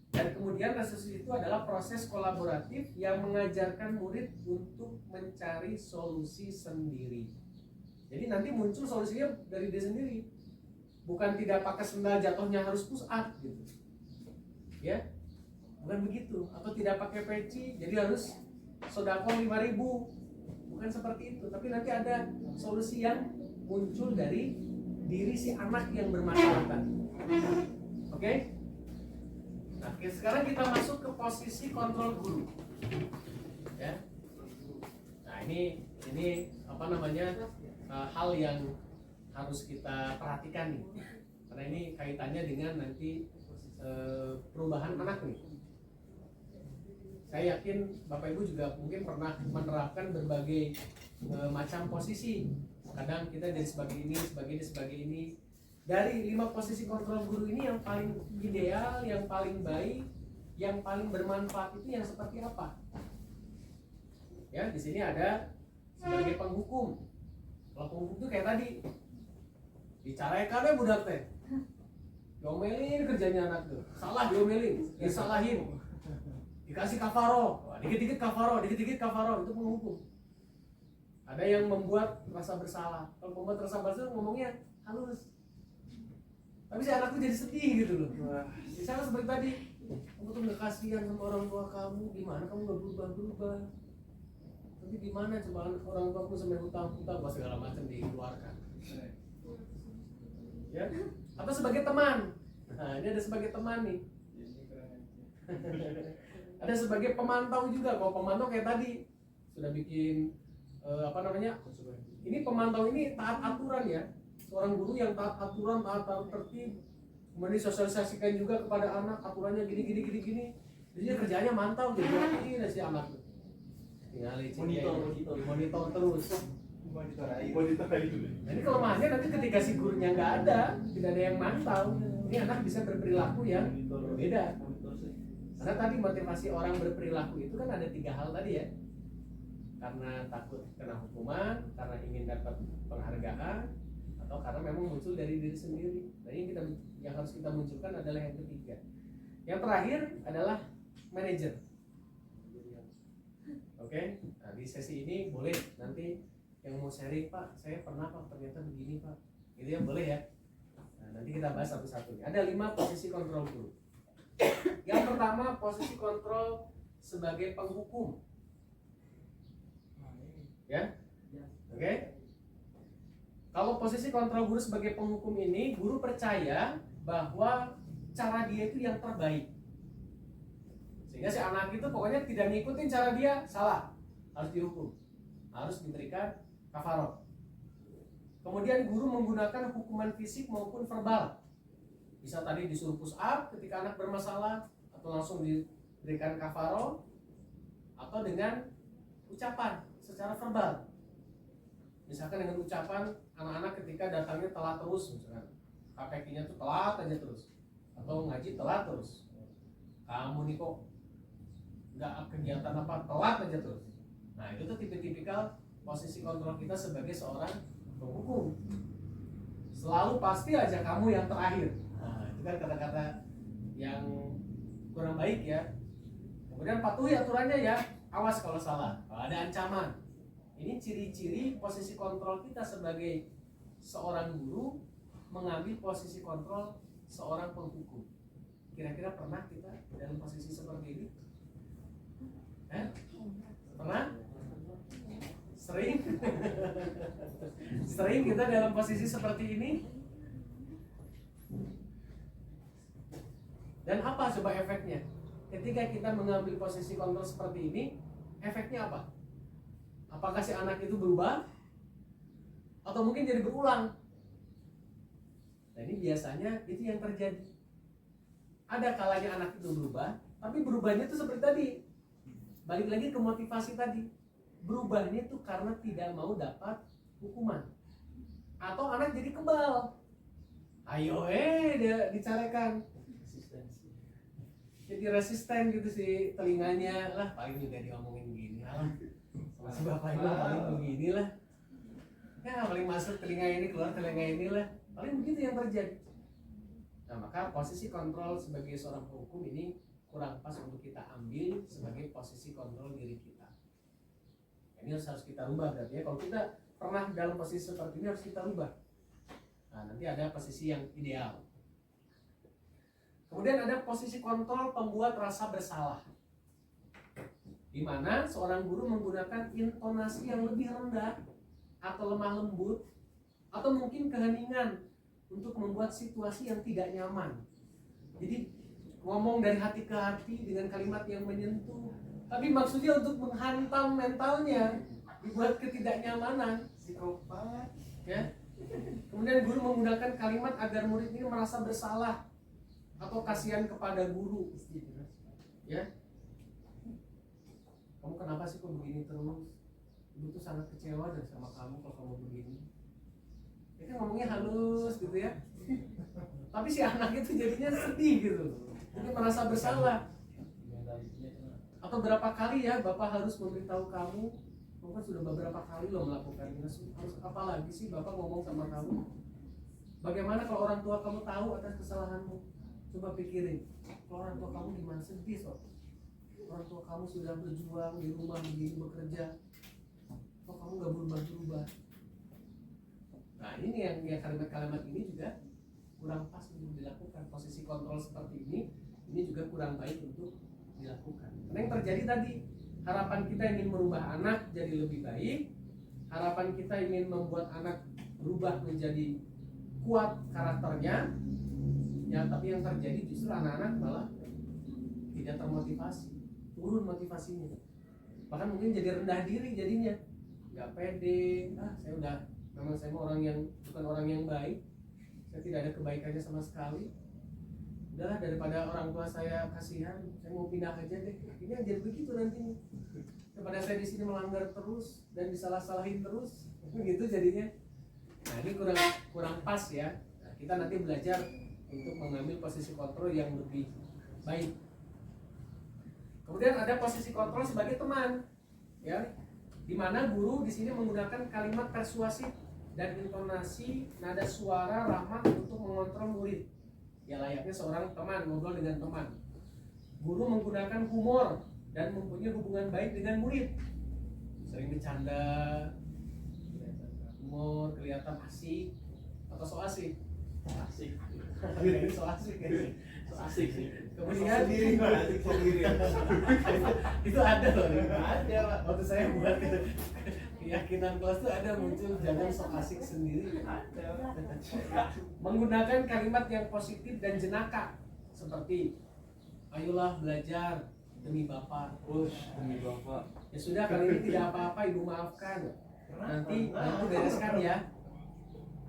Dan kemudian restitusi itu adalah proses kolaboratif yang mengajarkan murid untuk mencari solusi sendiri. Jadi nanti muncul solusinya dari dia sendiri. Bukan tidak pakai sendal jatuhnya harus push up gitu. Ya. Bukan begitu. Atau tidak pakai peci jadi harus sedekah 5.000. Bukan seperti itu, tapi nanti ada solusi yang muncul dari diri si anak yang bermasalah tadi. Oke? Nah, sekarang kita masuk ke posisi kontrol guru. Ya. Nah, ini apa namanya? Hal yang harus kita perhatikan nih. Karena ini kaitannya dengan nanti perubahan anak nih. Saya yakin Bapak Ibu juga mungkin pernah menerapkan berbagai macam posisi. Kadang kita jadi sebagai ini. Dari 5 posisi kontrol guru ini yang paling ideal, yang paling baik, yang paling bermanfaat itu yang seperti apa? Ya, di sini ada sebagai penghukum. Kalau penghukum itu kayak tadi, dicarekan ya budak teh, diomelin kerjanya anak tuh, salah diomelin, disalahin, dikasih kafaro, dikit-dikit kafaro, itu penghukum. Ada yang membuat rasa bersalah. Kalau membuat rasa bersalah ngomongnya halus, tapi si anak tuh jadi sedih gitu loh. Misalnya seperti tadi, kamu tuh nggak kasihan sama orang tua kamu, gimana kamu nggak berubah? Tapi gimana coba orang tua kamu sampai hutang-hutang segala macam dikeluarkan. Ya, atau sebagai teman. Nah, ini ada sebagai teman nih. Ada sebagai pemantau juga. Kalau pemantau kayak tadi sudah bikin apa namanya? Ini pemantau ini taat aturan ya. Seorang guru yang taat aturan, taat tertib, kemudian disosialisasikan juga kepada anak aturannya gini. Jadi dia kerjanya mantau, jadi ini si anak tuh. Tinggal monitor terus. Nah, ini kelemahannya nanti ketika si gurunya nggak ada, tidak ada yang mantau, ini anak bisa berperilaku yang berbeda. Karena tadi motivasi orang berperilaku itu kan ada 3 hal tadi ya. Karena takut kena hukuman, karena ingin dapat penghargaan, atau karena memang muncul dari diri sendiri. Nah, ini yang harus kita munculkan adalah yang ketiga. Yang terakhir adalah manajer. Oke, nah di sesi ini boleh nanti yang mau sharing, Pak, saya pernah Pak ternyata begini Pak, gitu ya, boleh ya. Nah, nanti kita bahas satu-satu. Ada 5 posisi kontrol guru. Yang pertama posisi kontrol sebagai penghukum. Ya, oke. Kalau posisi kontrol guru sebagai penghukum ini, guru percaya bahwa cara dia itu yang terbaik. Sehingga si anak itu pokoknya tidak ngikutin cara dia, salah, harus dihukum, harus diberikan kafaroh. Kemudian guru menggunakan hukuman fisik maupun verbal. Bisa tadi disuruh push up ketika anak bermasalah, atau langsung diberikan kafaroh, atau dengan ucapan secara verbal. Misalkan dengan ucapan anak-anak ketika datangnya telat terus, misalkan KPK-nya tuh telat aja terus, atau ngaji telat terus. Kamu nih kok nggak kegiatan apa, telat aja terus. Nah, itu tuh tipikal posisi kontrol kita sebagai seorang penghukum. Selalu pasti aja kamu yang terakhir. Nah, itu kan kata-kata yang kurang baik ya. Kemudian patuhi aturannya ya, awas kalau salah, kalau ada ancaman. Ini ciri-ciri posisi kontrol kita sebagai seorang guru mengambil posisi kontrol seorang penghukum. Kira-kira pernah kita dalam posisi seperti ini? Pernah? Sering? Sering kita dalam posisi seperti ini? Dan apa coba efeknya? Ketika kita mengambil posisi kontrol seperti ini, efeknya apa? Apakah si anak itu berubah? Atau mungkin jadi berulang? Nah, ini biasanya itu yang terjadi. Ada kalanya anak itu berubah, tapi berubahnya itu seperti tadi. Balik lagi ke motivasi tadi. Berubahnya itu karena tidak mau dapat hukuman. Atau anak jadi kebal. Ayo dia dicarekan. Jadi resisten gitu sih telinganya. Lah paling juga diomongin gini lah. Sama si bapak itu paling begini lah. Ya paling masuk telinga ini, keluar telinga ini lah. Paling begitu yang terjadi. Nah, maka posisi kontrol sebagai seorang hukum ini kurang pas untuk kita ambil sebagai posisi kontrol diri kita. Ini harus kita rubah berarti ya. Kalau kita pernah dalam posisi seperti ini harus kita rubah. Nah, nanti ada posisi yang ideal. Kemudian ada posisi kontrol pembuat rasa bersalah, di mana seorang guru menggunakan intonasi yang lebih rendah atau lemah lembut atau mungkin keheningan untuk membuat situasi yang tidak nyaman. Jadi ngomong dari hati ke hati dengan kalimat yang menyentuh, tapi maksudnya untuk menghantam mentalnya, dibuat ketidaknyamanan. Psikopat. Ya. Kemudian guru menggunakan kalimat agar murid ini merasa bersalah atau kasihan kepada guru. Ya. Kamu kenapa sih kok begini terus? Ibu tuh sangat kecewa dan sama kamu kalau kamu begini. Ya kan ngomongnya halus gitu ya. Tapi si anak itu jadinya sedih gitu. Jadi merasa bersalah. Atau berapa kali ya Bapak harus memberitahu kamu? Kamu kan sudah beberapa kali loh melakukan ini. Harus apa lagi sih Bapak ngomong sama kamu? Bagaimana kalau orang tua kamu tahu atas kesalahanmu? Coba pikirin, kalau orang tua kamu gimana, sedih sob. Orang tua kamu sudah berjuang di rumah begini bekerja, kok kamu gak berubah-ubah? Nah ini yang kalimat-kalimat ini juga kurang pas untuk dilakukan. Posisi kontrol seperti ini juga kurang baik untuk dilakukan. Karena yang terjadi tadi, harapan kita ingin merubah anak jadi lebih baik, harapan kita ingin membuat anak berubah menjadi kuat karakternya, ya tapi yang terjadi justru anak-anak malah tidak termotivasi, turun motivasinya, bahkan mungkin jadi rendah diri jadinya, nggak pede. Saya mau bukan orang yang baik, saya tidak ada kebaikannya sama sekali. Udahlah, daripada orang tua saya kasihan, saya mau pindah aja deh. Ini yang jadi begitu nantinya, daripada saya di sini melanggar terus dan disalah-salahin terus, gitu jadinya. Nah ini kurang pas ya. Nah, kita nanti belajar untuk mengambil posisi kontrol yang lebih baik. Kemudian ada posisi kontrol sebagai teman, ya, di mana guru di sini menggunakan kalimat persuasif dan intonasi nada suara ramah untuk mengontrol murid. Ya layaknya seorang teman ngobrol dengan teman. Guru menggunakan humor dan mempunyai hubungan baik dengan murid. Sering bercanda, humor, kelihatan asik atau so asik. Asik. Ini so asik ya. So asik sih. Kemudian Asik sendiri. itu ada loh. Ada Pak. Waktu saya buat itu keyakinan kelas itu ada muncul jangan so asik sendiri. Ada. Menggunakan kalimat yang positif dan jenaka seperti ayolah belajar demi Bapak. Demi Bapak. Ya sudah, kali ini tidak apa-apa, Ibu maafkan. Nanti bereskan ya.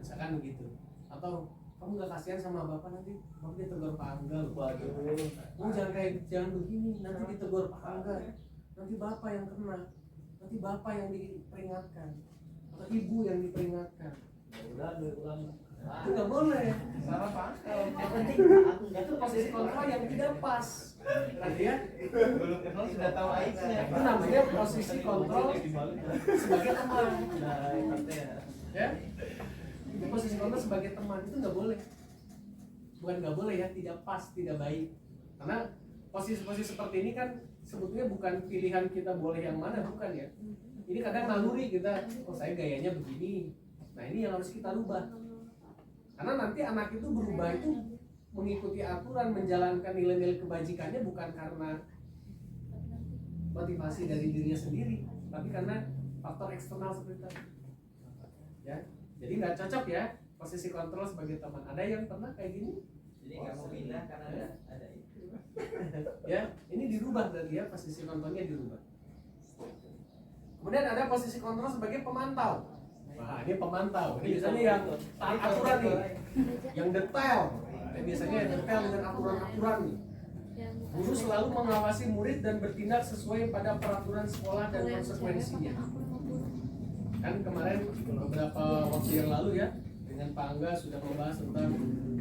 Misalkan begitu. Atau kamu gak kasihan sama Bapak, nanti Bapak ditegur Pak Angga. Waduh. Jangan begini, nanti ditegur Pak Angga. Nanti Bapak yang kena. Nanti Bapak yang diperingatkan. Atau Ibu yang diperingatkan. Udah ulang. Itu gak boleh. Salah Pak Angga. Yang penting itu posisi kontrol yang tidak pas. Nanti ya. Belum kenal sudah tahu aibnya. Itu namanya posisi kontrol sebagai teman. Nah, Ya. Itu posisi kontrol sebagai teman itu nggak boleh. Bukan nggak boleh ya, tidak pas, tidak baik. Karena posisi-posisi seperti ini kan sebetulnya bukan pilihan kita boleh yang mana, bukan ya. Ini kadang naluri kita, oh saya gayanya begini. Nah ini yang harus kita rubah. Karena nanti anak itu berubah itu mengikuti aturan, menjalankan nilai-nilai kebajikannya bukan karena motivasi dari dirinya sendiri, tapi karena faktor eksternal seperti tadi. Ya. Jadi nggak cocok ya posisi kontrol sebagai teman. Ada yang pernah kayak gini? Jadi kamu pindah karena ada itu. Ya, ini dirubah berarti ya, posisi kontrolnya dirubah. Kemudian ada posisi kontrol sebagai pemantau. Nah, ini pemantau. Ini biasanya yang taat aturan nih, yang detail. Dan biasanya yang detail dengan aturan-aturan nih. Guru selalu mengawasi murid dan bertindak sesuai pada peraturan sekolah dan konsekuensinya. Kan kemarin beberapa waktu yang lalu ya, dengan Pak Angga sudah membahas tentang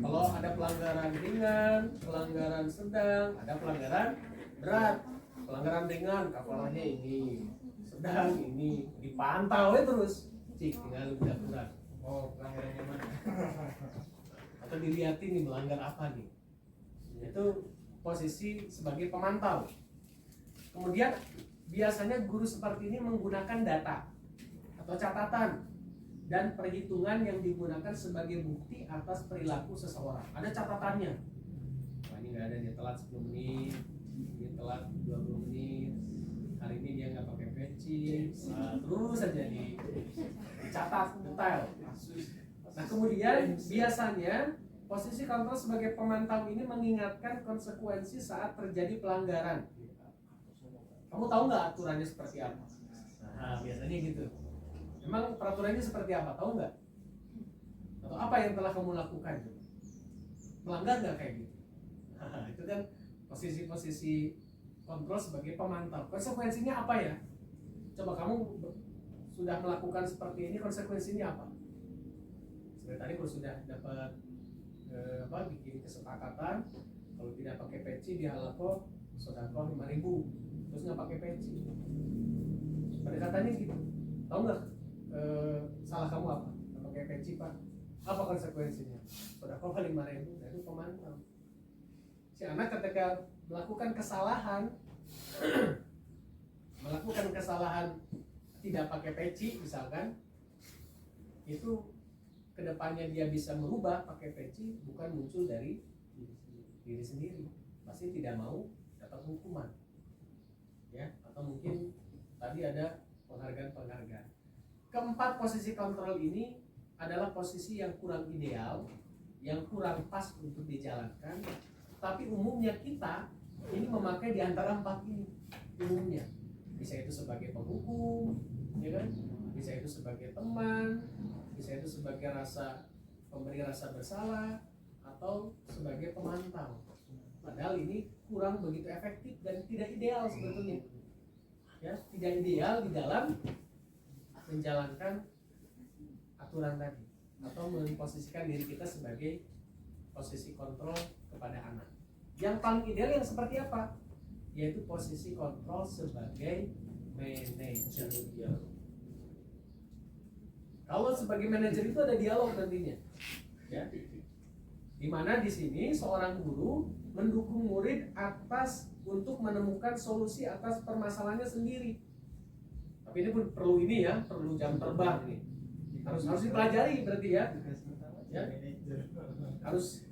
kalau ada pelanggaran ringan, pelanggaran sedang, ada pelanggaran berat. Pelanggaran ringan kafalahnya ini, sedang ini, dipantau ya terus. Cik, tinggal lebih kurang. Oh, pelanggarannya mana? Atau dilihatin nih melanggar apa nih. Itu posisi sebagai pemantau. Kemudian biasanya guru seperti ini menggunakan data atau catatan dan perhitungan yang digunakan sebagai bukti atas perilaku seseorang. Ada catatannya. Wah, ini nggak ada, dia telat 10 menit, ini telat 20 menit, hari ini dia nggak pakai peci, terus saja dicatat detail. Nah, kemudian biasanya posisi kontrol sebagai pemantau ini mengingatkan konsekuensi saat terjadi pelanggaran. Kamu tahu nggak aturannya seperti apa? Nah, biasanya gitu. Emang peraturannya seperti apa? Tahu nggak? Atau apa yang telah kamu lakukan? Melanggar nggak kayak gitu? Nah, itu kan posisi-posisi kontrol sebagai pemantau. Konsekuensinya apa ya? Coba kamu sudah melakukan seperti ini, konsekuensinya apa? Seperti tadi kalau sudah dapat bikin kesepakatan, kalau tidak pakai peci di halako sodako 5.000, terus nggak pakai peci. Pendekatannya gitu. Tahu nggak salah kamu apa? Nggak pakai peci pak. Apa konsekuensinya? Sodako 5.000, nah itu pemantau. Si anak ketika melakukan kesalahan tidak pakai peci misalkan, itu kedepannya dia bisa merubah pakai peci, bukan muncul dari diri sendiri, pasti tidak mau dapat hukuman ya, atau mungkin tadi ada penghargaan. Keempat posisi kontrol ini adalah posisi yang kurang ideal, yang kurang pas untuk dijalankan, tapi umumnya kita ini memakai di antara empat ini. Umumnya bisa itu sebagai penghukum, ya kan? Bisa itu sebagai teman, bisa itu sebagai pemberi rasa bersalah, atau sebagai pemantau. Padahal ini kurang begitu efektif dan tidak ideal sebetulnya. Ya, tidak ideal di dalam menjalankan aturan tadi atau memposisikan diri kita sebagai posisi kontrol kepada anak. Yang paling ideal yang seperti apa? Yaitu posisi kontrol sebagai manajer. Kalau sebagai manajer itu ada dialog nantinya, ya. Dimana di sini seorang guru mendukung murid untuk menemukan solusi atas permasalahannya sendiri. Tapi ini pun perlu jam terbang nih. Harus dipelajari berarti ya.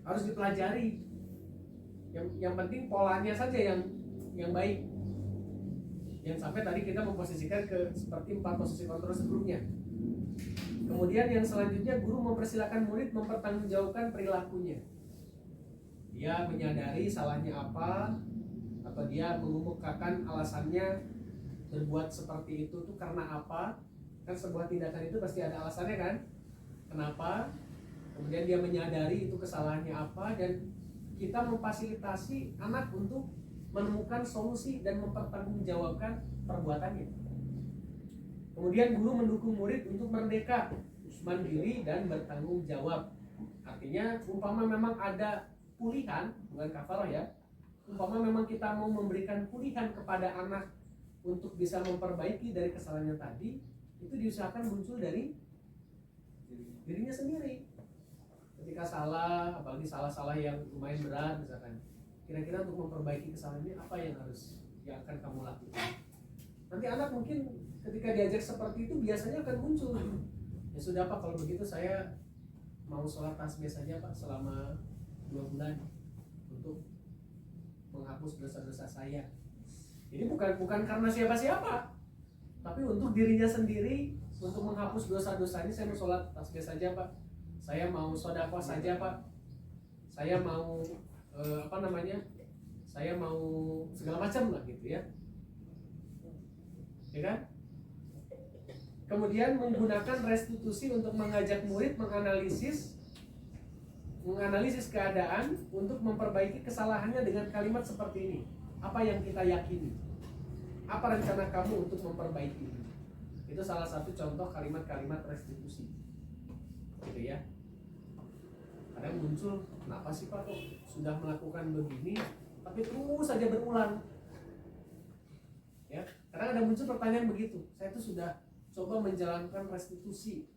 Harus dipelajari. Yang penting polanya saja yang baik. Yang sampai tadi kita memposisikan seperti 4 posisi kontrol sebelumnya. Kemudian yang selanjutnya, guru mempersilakan murid mempertanggungjawabkan perilakunya. Dia menyadari salahnya apa, atau dia mengemukakan alasannya berbuat seperti itu tuh karena apa. Kan sebuah tindakan itu pasti ada alasannya kan, kenapa. Kemudian dia menyadari itu kesalahannya apa, dan kita memfasilitasi anak untuk menemukan solusi dan mempertanggungjawabkan perbuatannya. Kemudian guru mendukung murid untuk merdeka, mandiri, dan bertanggung jawab. Artinya umpama memang ada pulihan, bukan kafaroh ya, umpama memang kita mau memberikan pulihan kepada anak untuk bisa memperbaiki dari kesalahannya tadi, itu diusahakan muncul dari dirinya sendiri. Ketika salah, apalagi salah-salah yang lumayan berat misalkan, kira-kira untuk memperbaiki kesalahan ini apa yang akan kamu lakukan? Nanti anak mungkin ketika diajak seperti itu biasanya akan muncul, ya sudah Pak, kalau begitu saya mau sholat tasbih saja Pak selama 2 bulan untuk menghapus dosa-dosa saya. Ini bukan karena siapa-siapa, tapi untuk dirinya sendiri, untuk menghapus dosa-dosanya. Saya mau sholat tasbih saja Pak, saya mau sedekah saja Pak, saya mau saya mau segala macam lah gitu ya. Ya kan? Kemudian menggunakan restitusi untuk mengajak murid menganalisis keadaan untuk memperbaiki kesalahannya dengan kalimat seperti ini. Apa yang kita yakini? Apa rencana kamu untuk memperbaiki ini? Itu salah satu contoh kalimat-kalimat restitusi. Gitu ya. Kadang muncul, kenapa sih Pak kok sudah melakukan begini tapi terus saja berulang? Ya, kadang ada muncul pertanyaan begitu. Saya tuh sudah coba menjalankan restitusi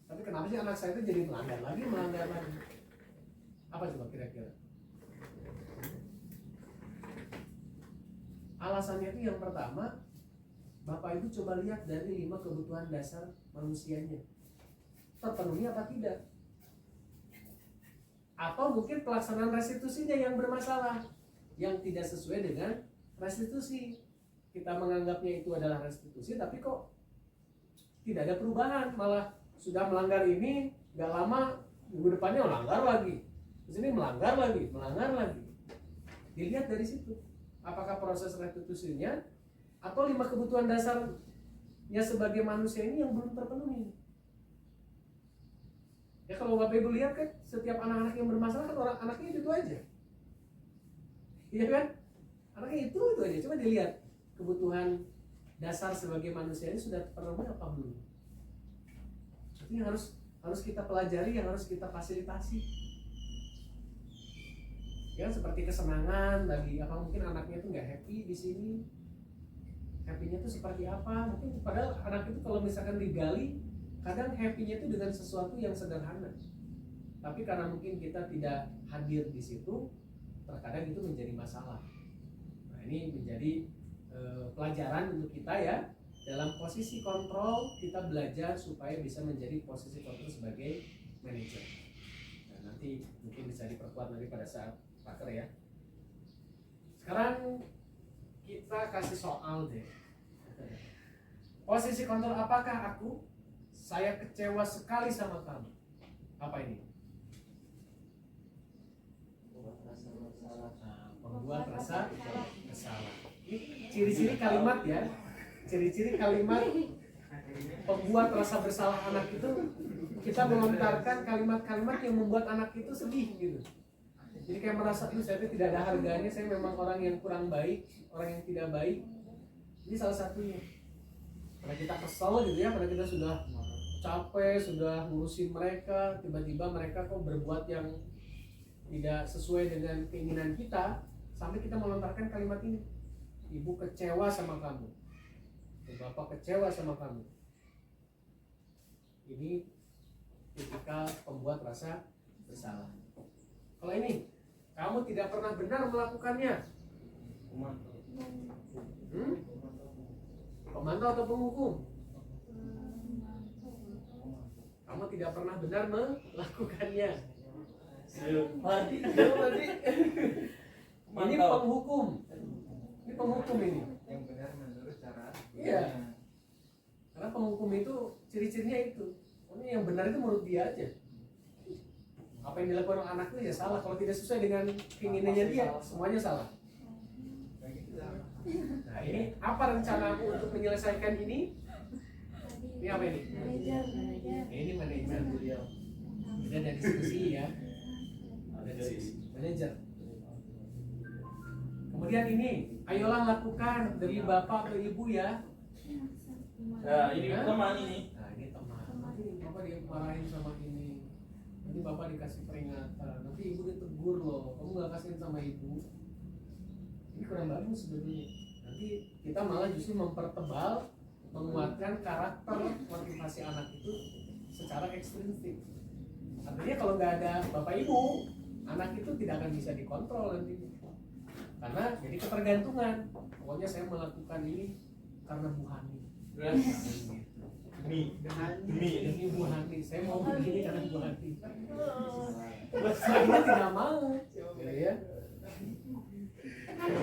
Tapi kenapa sih anak saya itu jadi melanggar lagi? Apa coba kira-kira? Alasannya itu yang pertama, Bapak Ibu coba lihat dari 5 kebutuhan dasar manusianya, terpenuhi apa tidak? Atau mungkin pelaksanaan restitusinya yang bermasalah, yang tidak sesuai dengan restitusi. Kita menganggapnya itu adalah restitusi, tapi kok tidak ada perubahan, malah sudah melanggar ini, gak lama minggu depannya melanggar lagi, di sini melanggar lagi. Dilihat dari situ, apakah proses restitusinya atau 5 kebutuhan dasarnya sebagai manusia ini yang belum terpenuhi. Ya kalau Bapak Ibu lihat kan, setiap anak-anak yang bermasalah kan orang anaknya itu aja, iya kan? Anaknya itu aja. Coba dilihat kebutuhan dasar sebagai manusia ini sudah terpenuhi apa belum? Ini harus kita pelajari, yang harus kita fasilitasi. Ya seperti kesenangan tadi, apa mungkin anaknya itu nggak happy di sini? Happy-nya itu seperti apa? Mungkin padahal anak itu kalau misalkan digali, kadang happy-nya itu dengan sesuatu yang sederhana. Tapi karena mungkin kita tidak hadir di situ, terkadang itu menjadi masalah. Nah ini menjadi pelajaran untuk kita ya. Dalam posisi kontrol kita belajar supaya bisa menjadi posisi kontrol sebagai manajer. Nah, nanti mungkin bisa diperkuat nanti pada saat paker ya. Sekarang kita kasih soal deh. Posisi kontrol apakah aku? Saya kecewa sekali sama kamu. Apa ini? Membuat rasa bersalah. Ini ciri-ciri kalimat ya. Ciri-ciri kalimat pembuat rasa bersalah anak itu, kita melontarkan kalimat-kalimat yang membuat anak itu sedih gitu. Jadi kayak merasa itu saya tidak ada harganya, saya memang orang yang kurang baik, orang yang tidak baik. Ini salah satunya. Karena kita kesal gitu ya, karena kita sudah capek, sudah ngurusin mereka, tiba-tiba mereka kok berbuat yang tidak sesuai dengan keinginan kita, sampai kita melontarkan kalimat ini. Ibu kecewa sama kamu, Bapak kecewa sama kamu. Ini tipikal pembuat rasa bersalah. Kalau ini, kamu tidak pernah benar melakukannya. Pemantau atau penghukum? Kamu tidak pernah benar melakukannya. Ini penghukum. Ini penghukum ini. Yang benar menurut cara. Iya. Karena penghukum itu ciri-cirinya itu. Ini yang benar itu menurut dia aja. Apa yang dilakukan oleh anak itu ya salah. Kalau tidak sesuai dengan keinginannya dia, semuanya salah. Nah ini apa rencanamu untuk menyelesaikan ini? Ini apa ini? Ini manajer beliau. Ini ada diskusi ya. Ada diskusi. Manajer. Kemudian ini, ayolah lakukan demi bapak atau ibu ya. Nah ini teman ini. Nah ini teman. Nanti bapak dimarahin sama ini. Nanti bapak dikasih peringatan. Nanti ibu ditegur loh. Kamu nggak kasihin sama ibu. Ini kurang bagus sebetulnya. Nanti kita malah justru mempertebal, menguatkan karakter motivasi anak itu secara ekstrinsik. Artinya kalau nggak ada bapak ibu, anak itu tidak akan bisa dikontrol nanti. Karena jadi ketergantungan. Pokoknya saya melakukan ini karena Bu Hani. Demi Bu Hani. Saya mau begini karena Bu Hani. Saya tidak mau. Ya.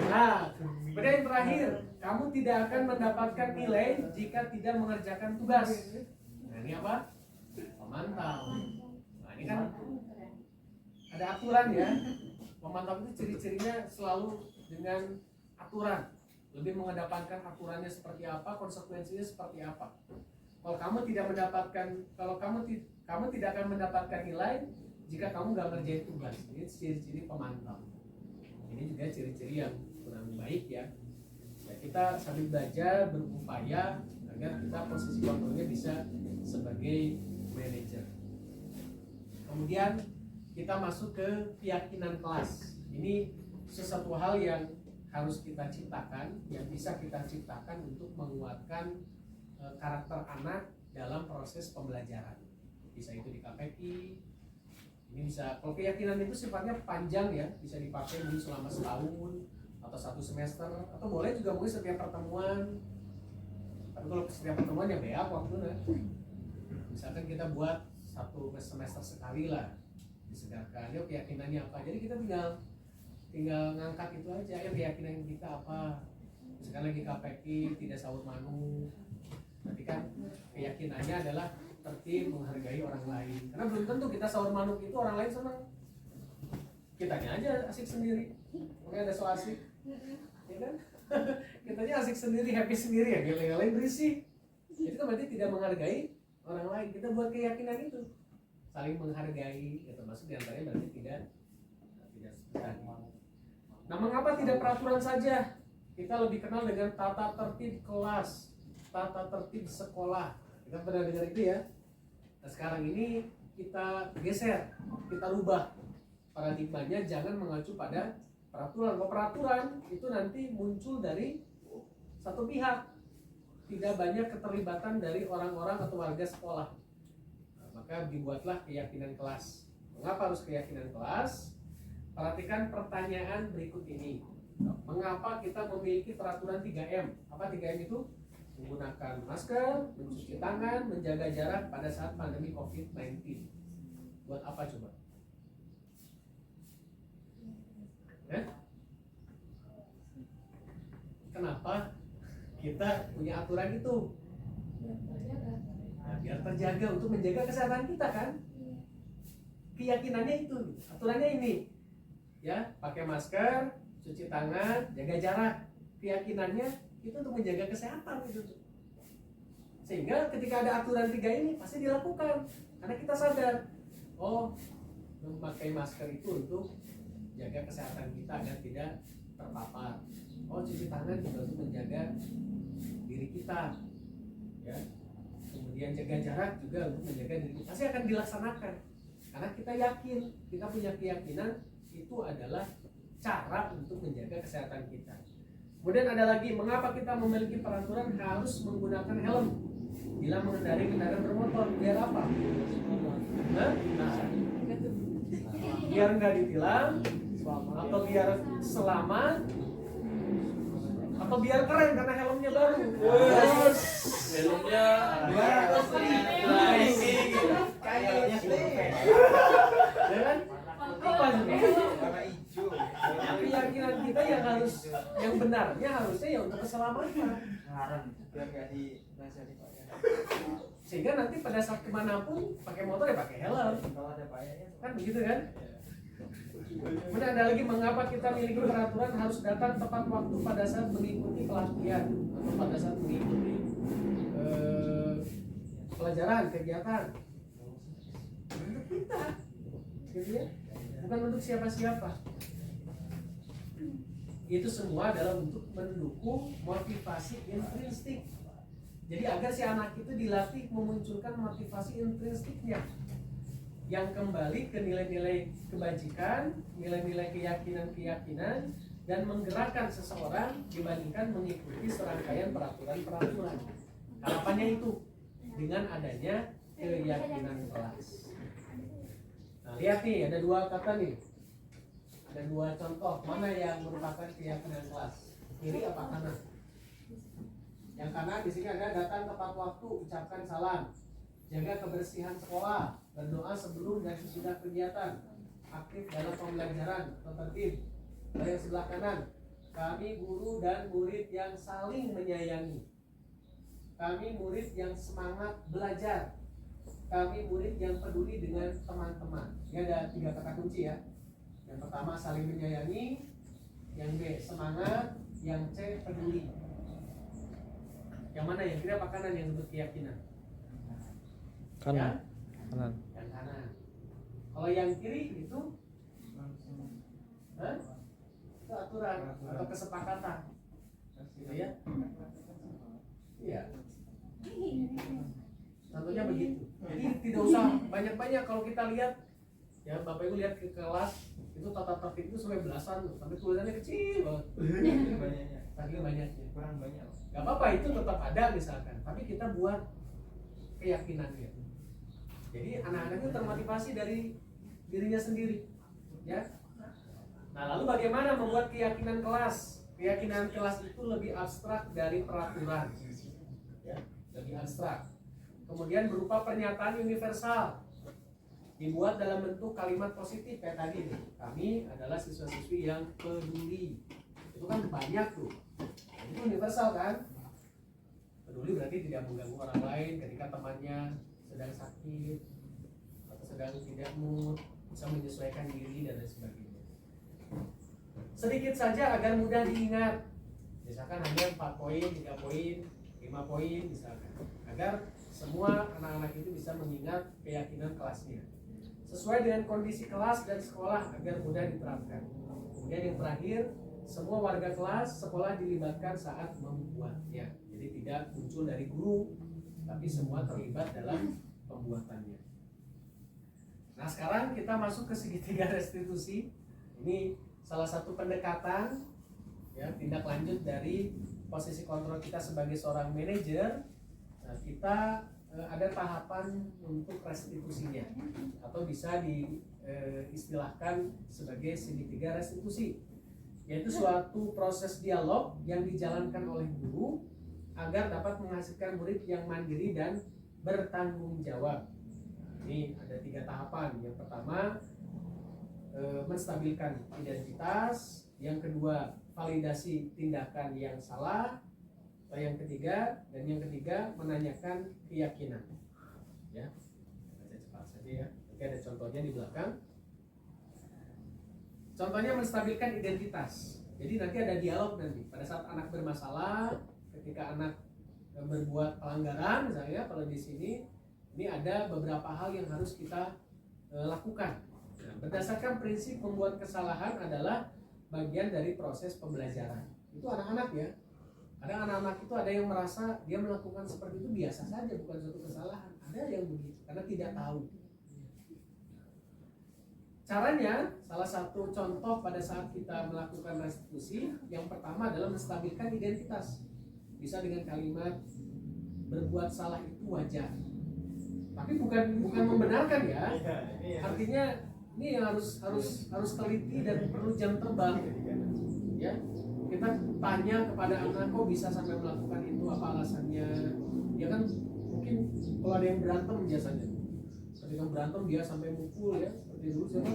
Nah, pada yang terakhir, kamu tidak akan mendapatkan nilai jika tidak mengerjakan tugas. Nah, ini apa? Pemantau. Nah, ini kan ada aturan ya. Pemantau itu ciri-cirinya selalu dengan aturan. Lebih mengedepankan aturannya seperti apa, konsekuensinya seperti apa. Kalau kamu tidak akan mendapatkan nilai jika kamu nggak ngerjain tugas. Ini ciri-ciri pemantau. Ini juga ciri-ciri yang kurang baik ya. Ya kita sambil belajar, berupaya agar kita posisi kontrolnya bisa sebagai manajer. Kemudian kita masuk ke keyakinan kelas. Ini sesuatu hal yang harus kita ciptakan, yang bisa kita ciptakan untuk menguatkan karakter anak dalam proses pembelajaran. bisa itu di KPK. Ini bisa, kalau keyakinan itu sifatnya panjang ya, bisa dipakai mungkin selama setahun atau 1 semester, atau boleh juga mungkin setiap pertemuan. Tapi kalau setiap pertemuan ya beak waktunya. Misalkan kita buat 1 semester sekali lah, disegarkan. Yuk keyakinannya apa? Jadi kita tinggal ngangkat itu aja. Ya keyakinan kita apa? Misalkan lagi KPK tidak sahur manu. Nanti kan keyakinannya adalah tertib, menghargai orang lain. Karena belum tentu kita sahur manuk itu orang lain senang. Kitanya aja asik sendiri. Makanya ada so asik, ya kan? Kitanya asik sendiri, happy sendiri ya. Yang lain berisik. Itu kan berarti tidak menghargai orang lain. Kita buat keyakinan itu saling menghargai. Ya termasuk diantaranya berarti tidak seperti. Nah, mengapa tidak peraturan saja? Kita lebih kenal dengan tata tertib kelas, tata tertib sekolah. Kita pernah dengar itu ya. Nah, sekarang ini kita geser, kita rubah paradigmanya, jangan mengacu pada peraturan. Kalau peraturan itu nanti muncul dari satu pihak, tidak banyak keterlibatan dari orang-orang atau warga sekolah. Nah, maka dibuatlah keyakinan kelas. Mengapa harus keyakinan kelas? Perhatikan pertanyaan berikut ini. Mengapa kita memiliki peraturan 3M? Apa 3M itu? Menggunakan masker, mencuci tangan, menjaga jarak pada saat pandemi COVID-19. Buat apa coba? Kenapa kita punya aturan itu? Nah, biar terjaga untuk menjaga kesehatan kita kan? Keyakinannya itu, aturannya ini. Ya, pakai masker, cuci tangan, jaga jarak. Keyakinannya itu untuk menjaga kesehatan gitu. Sehingga ketika ada aturan 3 ini pasti dilakukan karena kita sadar, oh, memakai masker itu untuk jaga kesehatan kita agar tidak terpapar. Oh, cuci tangan juga untuk menjaga diri kita, ya. Kemudian jaga jarak juga untuk menjaga diri kita. Pasti akan dilaksanakan karena kita yakin, kita punya keyakinan itu adalah cara untuk menjaga kesehatan kita. Kemudian ada lagi, mengapa kita memiliki peraturan harus menggunakan helm bila mengendarai kendaraan bermotor? Biar apa? Nah, biar nggak ditilang, atau biar selamat, atau biar keren karena helmnya baru. Helmnya Kayaknya Ya kan? Apa sih? warna hijau. Keyakinan kita yang benarnya harusnya ya untuk keselamatan. Ngarang biar nggak dinasihati Pak ya. Sehingga nanti pada saat kemanapun pakai motor ya pakai helm. Kalau ada Pak ya. Kan begitu kan? Kemudian ada lagi, mengapa kita miliki peraturan harus datang tepat waktu pada saat mengikuti pelatihan atau pada saat mengikuti pelajaran, kegiatan. Untuk kita, gitu ya, bukan untuk siapa-siapa. Itu semua adalah untuk mendukung motivasi intrinsik. Jadi agar si anak itu dilatih memunculkan motivasi intrinsiknya yang kembali ke nilai-nilai kebajikan, nilai-nilai keyakinan-keyakinan, dan menggerakkan seseorang dibandingkan mengikuti serangkaian peraturan-peraturan. Harapannya itu dengan adanya keyakinan kelas. Nah, lihat nih, ada 2 kata nih. Ada 2 contoh, mana yang merupakan keyakinan kelas? Kiri apa kanan? Yang kanan di sini ada datang tepat waktu, ucapkan salam, jaga kebersihan sekolah, berdoa sebelum dan sesudah kegiatan, aktif dalam pembelajaran, tertib. Dan yang sebelah kanan, kami guru dan murid yang saling menyayangi, kami murid yang semangat belajar, kami murid yang peduli dengan teman-teman. Ini ada 3 kata kunci ya. Yang pertama saling menyayangi, yang B semangat, yang C peduli. Yang mana yang kiri apa kanan yang disebut keyakinan? kanan. Ya? Kanan. Yang kanan. Kalau yang kiri itu, itu aturan atau kesepakatan, gitu ya? Iya. Contohnya begitu. Jadi tidak usah banyak-banyak. Kalau kita lihat, ya Bapak Ibu lihat ke kelas itu tata tertib itu sampai belasan, sampai tulisannya kecil banget. Banyaknya. Saking banyaknya. Kurang banyak. Gak apa-apa, itu tetap ada misalkan, tapi kita buat keyakinannya. Jadi anak-anak itu termotivasi dari dirinya sendiri, ya. Nah, lalu bagaimana membuat keyakinan kelas? Keyakinan kelas itu lebih abstrak dari peraturan, ya, lebih abstrak. Kemudian berupa pernyataan universal, dibuat dalam bentuk kalimat positif kayak tadi nih. Kami adalah siswa-siswi yang peduli. Itu kan banyak tuh. Itu universal kan? Peduli berarti tidak mengganggu orang lain ketika temannya sedang sakit atau sedang tidak mood, bisa menyesuaikan diri dan lain sebagainya. Sedikit saja agar mudah diingat. Misalkan hanya 4 poin, 3 poin, 5 poin misalkan. Agar semua anak-anak itu bisa mengingat keyakinan kelasnya. Sesuai dengan kondisi kelas dan sekolah agar mudah diterapkan. Kemudian yang terakhir, semua warga kelas sekolah dilibatkan saat membuatnya. Jadi tidak muncul dari guru, tapi semua terlibat dalam pembuatannya. Nah, sekarang kita masuk ke segitiga restitusi. Ini salah satu pendekatan, ya, tindak lanjut dari posisi kontrol kita sebagai seorang manajer. Nah, kita ada tahapan untuk restitusinya, atau bisa diistilahkan sebagai segitiga restitusi, yaitu suatu proses dialog yang dijalankan oleh guru agar dapat menghasilkan murid yang mandiri dan bertanggung jawab. Ini ada 3 tahapan. Yang pertama, menstabilkan identitas. Yang kedua, validasi tindakan yang salah. Yang ketiga, menanyakan keyakinan. Ya, baca cepat saja ya. Oke, ada contohnya di belakang. Contohnya menstabilkan identitas. Jadi nanti ada dialog nanti. Pada saat anak bermasalah, ketika anak berbuat pelanggaran, misalnya kalau di sini, ini ada beberapa hal yang harus kita lakukan. Nah, berdasarkan prinsip membuat kesalahan adalah bagian dari proses pembelajaran. Itu anak-anak ya. Kadang anak-anak itu ada yang merasa dia melakukan seperti itu biasa saja, bukan suatu kesalahan. Ada yang begitu karena tidak tahu. Caranya, salah satu contoh pada saat kita melakukan restitusi, yang pertama adalah menstabilkan identitas. Bisa dengan kalimat berbuat salah itu wajar. Tapi bukan membenarkan ya. Artinya ini harus teliti dan perlu jam terbang. Ya. Kita tanya kepada anak, kok bisa sampai melakukan itu, apa alasannya? Ya kan mungkin kalau ada yang berantem biasanya, ketika berantem dia sampai mukul ya, seperti dulu siapa?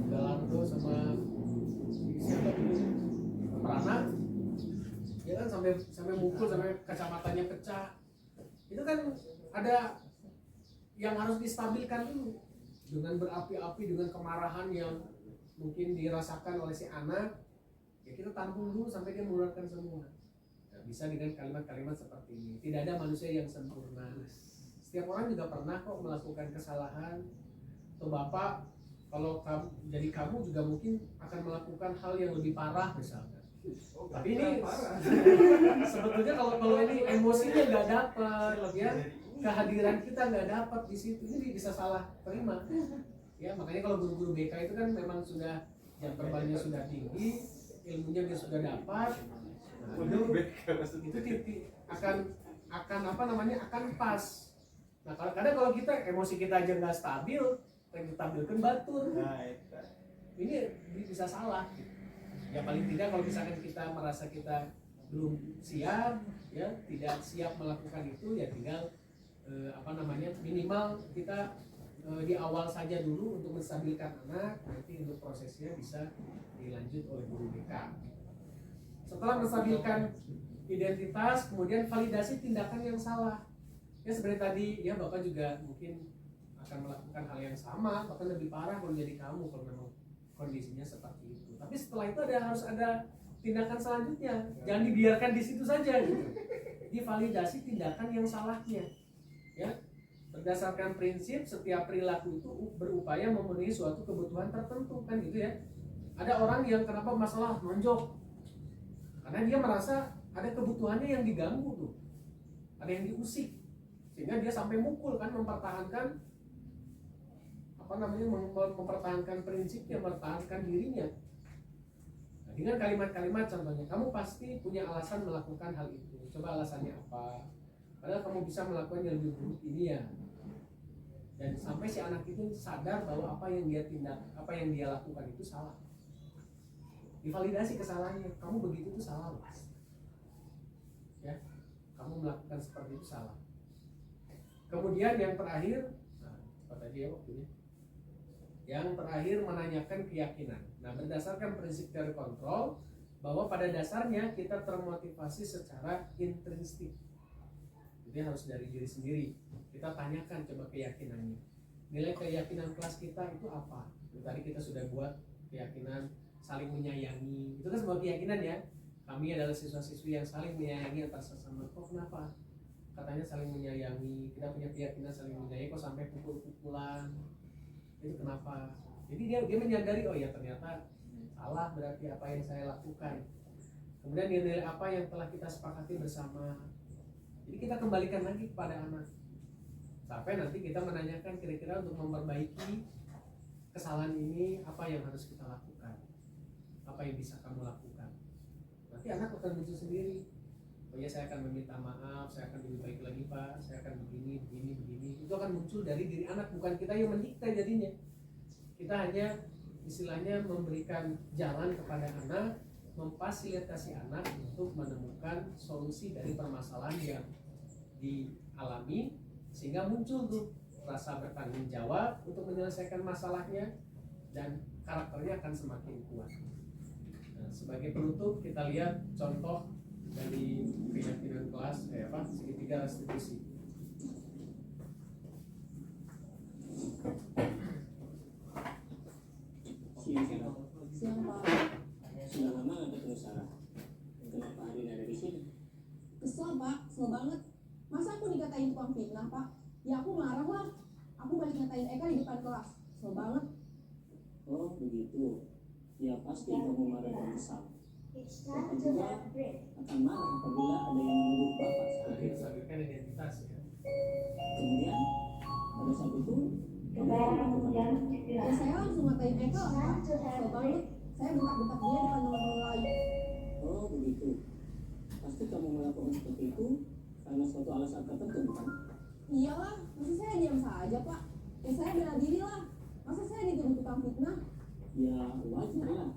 Gallardo sama siapa dulu? Prana, ya kan sampai mukul sampai kacamatanya pecah. Itu kan ada yang harus distabilkan dulu dengan berapi-api, dengan kemarahan yang mungkin dirasakan oleh si anak. Ya kita tampung dulu sampai dia mengeluarkan semua. Nah, bisa dengan kalimat-kalimat seperti ini. Tidak ada manusia yang sempurna. Setiap orang juga pernah kok melakukan kesalahan. Atau bapak, kalau jadi kamu juga mungkin akan melakukan hal yang lebih parah misalnya. Tapi ini sebetulnya kalau ini emosinya nggak dapat, ya kehadiran kita nggak dapat di situ, ini bisa salah terima. Ya makanya kalau guru-guru BK itu kan memang sudah jam terbangnya sudah tinggi, ilmunya dia sudah dapat. Nah, itu akan pas. Nah kadang kalau kita emosi kita aja nggak stabil, kita tampilkan batur. Ini bisa salah. Ya paling tidak kalau misalkan kita merasa kita belum siap, ya tidak siap melakukan itu, ya tinggal minimal kita di awal saja dulu untuk menstabilkan anak, nanti untuk prosesnya bisa dilanjut oleh guru BK. Setelah menstabilkan identitas, kemudian validasi tindakan yang salah. Ya seperti tadi, ya Bapak juga mungkin akan melakukan hal yang sama, bahkan lebih parah kalau jadi kamu kalau memang kondisinya seperti itu. Tapi setelah itu harus ada tindakan selanjutnya. Jangan dibiarkan di situ saja gitu. Divalidasi tindakan yang salahnya. Ya. Berdasarkan prinsip setiap perilaku itu berupaya memenuhi suatu kebutuhan tertentu kan gitu ya. Ada orang yang kenapa masalah nonjok? Karena dia merasa ada kebutuhannya yang diganggu tuh. Ada yang diusik. Sehingga dia sampai mukul kan, mempertahankan mempertahankan prinsipnya, mempertahankan dirinya. Nah, dengan kalimat-kalimat contohnya, kamu pasti punya alasan melakukan hal itu. Coba alasannya apa? Padahal kamu bisa melakukan yang lebih buruk ini ya. dan sampai si anak itu sadar bahwa apa yang dia lakukan itu salah. Divalidasi kesalahannya, kamu begitu itu salah loh. Ya, kamu melakukan seperti itu salah. Kemudian yang terakhir, nah, apa tadi ya waktunya? Yang terakhir menanyakan keyakinan. Nah, berdasarkan prinsip teori kontrol, bahwa pada dasarnya kita termotivasi secara intrinsik. Jadi harus dari diri sendiri. Kita tanyakan coba keyakinannya. Nilai keyakinan kelas kita itu apa? Tadi kita sudah buat keyakinan saling menyayangi. Itu kan sebuah keyakinan ya. Kami adalah siswa-siswi yang saling menyayangi antar sesama. Kok kenapa? Katanya saling menyayangi. Kita punya keyakinan saling menyayangi. Kok sampai pukul-pukulan? Itu kenapa? Jadi dia menyadari, oh ya ternyata salah berarti apa yang saya lakukan. Kemudian nilai apa yang telah kita sepakati bersama. Jadi kita kembalikan lagi kepada anak. Sampai nanti kita menanyakan kira-kira untuk memperbaiki kesalahan ini apa yang harus kita lakukan. Apa yang bisa kamu lakukan. Nanti anak akan muncul sendiri. Oh ya, saya akan meminta maaf, saya akan lebih baik lagi Pak, saya akan begini. Itu akan muncul dari diri anak, bukan kita yang mendikte jadinya. Kita hanya istilahnya memberikan jalan kepada anak, memfasilitasi anak untuk menemukan solusi dari permasalahan yang dialami, sehingga muncul tuh rasa bertanggung jawab untuk menyelesaikan masalahnya dan karakternya akan semakin kuat. Nah, sebagai penutup kita lihat contoh dari keyakinan kelas segitiga restitusi. Siang Pak. Sudah lama nggak ketemu Sarah? Kenapa hari ini ada di sini? Kesel Pak, kesel banget. Masa aku dikatain tukang fitnah Pak? Ya aku marah lah. Aku balik ngatain Eka di depan kelas. Kesel banget. Oh begitu. Ya pasti kamu marah dan kesal. Bapak juga akan marah apabila ada yang menuduh Bapak salah. Stabilkan identitas ya. Kemudian pada saat itu kamu melakukan Ya saya langsung ngatain Eka lah Pak. Kesel banget. Saya bentak-bentak dia depan teman-teman lain. Oh begitu. Pasti kamu melakukan seperti itu karena suatu alasan tertentu bukan? Iyalah, masa saya diam saja Pak? Ya saya bela diri lah. Masa saya dituduh tukang fitnah? Ya wajar lah.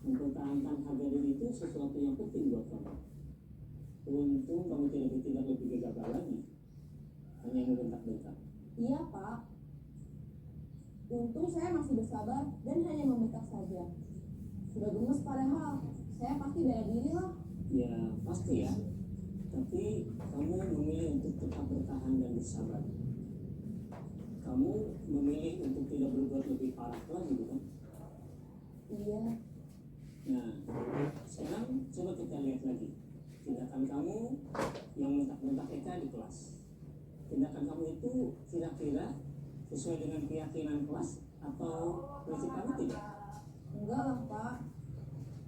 Mempertahankan harga diri itu sesuatu yang penting buat kamu. Untung kamu tidak bertindak lebih gegabah lagi. Hanya membentak-bentak. Iya Pak. Untung saya masih bersabar dan hanya membentak saja. Sudah gemes padahal. Saya pasti bela diri lah. Ya pasti ya. Tapi kamu memilih untuk tetap bertahan dan bersabar. Kamu memilih untuk tidak berbuat lebih parah lagi bukan? Iya. Nah, sekarang coba kita lihat lagi tindakan kamu yang mentak-mentak Eka di kelas. Tindakan kamu itu kira-kira sesuai dengan keyakinan kelas atau prinsip kamu tidak? Enggak lah Pak.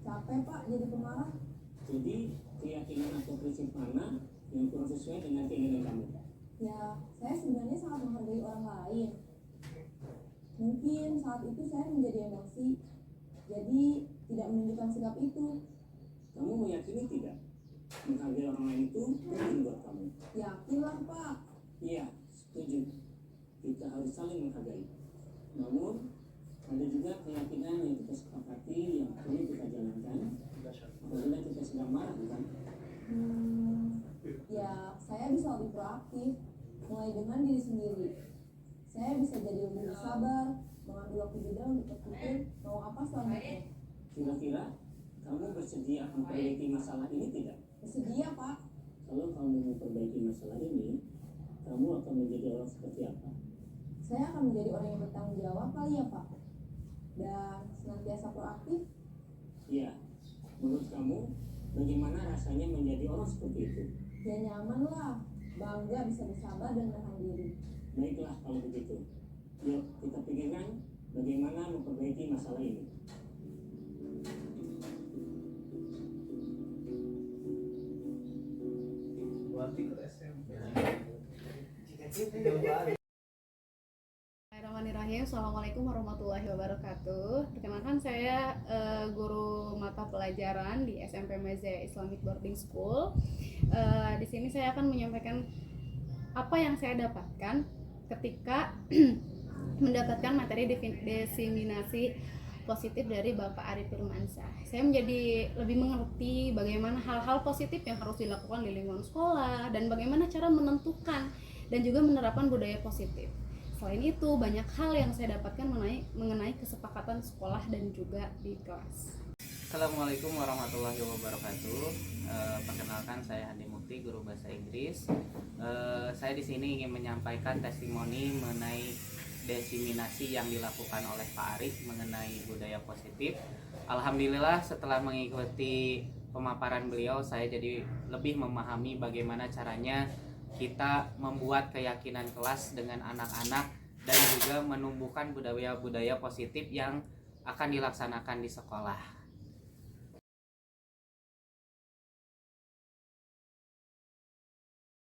Capek Pak jadi pemarah. Jadi keyakinan atau prinsip mana yang kurang sesuai dengan keinginan kamu? Ya, saya sebenarnya sangat menghargai orang lain. Mungkin saat itu saya menjadi emosi, jadi tidak menunjukkan sikap itu. Kamu meyakini tidak menghargai orang lain itu penting buat kamu? Yakin lah Pak. Iya, setuju. Kita harus saling menghargai. Namun ada juga keyakinan yang kita sepakati yang perlu kita jalankan apabila kita sedang marah, bukan? Ya saya bisa lebih proaktif, mulai dengan diri sendiri. Saya bisa jadi lebih bersabar, mengambil waktu jeda untuk berpikir mau apa selanjutnya. Kira-kira kamu bersedia memperbaiki masalah ini tidak? Bersedia Pak. Kalau kamu memperbaiki masalah ini, kamu akan menjadi orang seperti apa? Saya akan menjadi orang yang bertanggung jawab kali ya Pak. Dan senantiasa proaktif. Iya. Menurut kamu, bagaimana rasanya menjadi orang seperti itu? Ya nyaman lah, bangga bisa bersabar dan menahan diri. Baiklah kalau begitu. Yuk kita pikirkan bagaimana memperbaiki masalah ini. Bismillahirrahmanirrahim. Assalamualaikum warahmatullahi wabarakatuh. Perkenalkan saya guru mata pelajaran di SMP Mazaya Islamic Boarding School. Di sini saya akan menyampaikan apa yang saya dapatkan ketika mendapatkan materi diseminasi positif dari Bapak Ari Firmansyah. Saya menjadi lebih mengerti bagaimana hal-hal positif yang harus dilakukan di lingkungan sekolah dan bagaimana cara menentukan dan juga menerapkan budaya positif. Selain itu, banyak hal yang saya dapatkan mengenai kesepakatan sekolah dan juga di kelas. Assalamualaikum warahmatullahi wabarakatuh. Perkenalkan, saya Handi Mukti, guru bahasa Inggris. Saya di sini ingin menyampaikan testimoni mengenai diseminasi yang dilakukan oleh Pak Arif mengenai budaya positif. Alhamdulillah, setelah mengikuti pemaparan beliau, saya jadi lebih memahami bagaimana caranya kita membuat keyakinan kelas dengan anak-anak dan juga menumbuhkan budaya-budaya positif yang akan dilaksanakan di sekolah.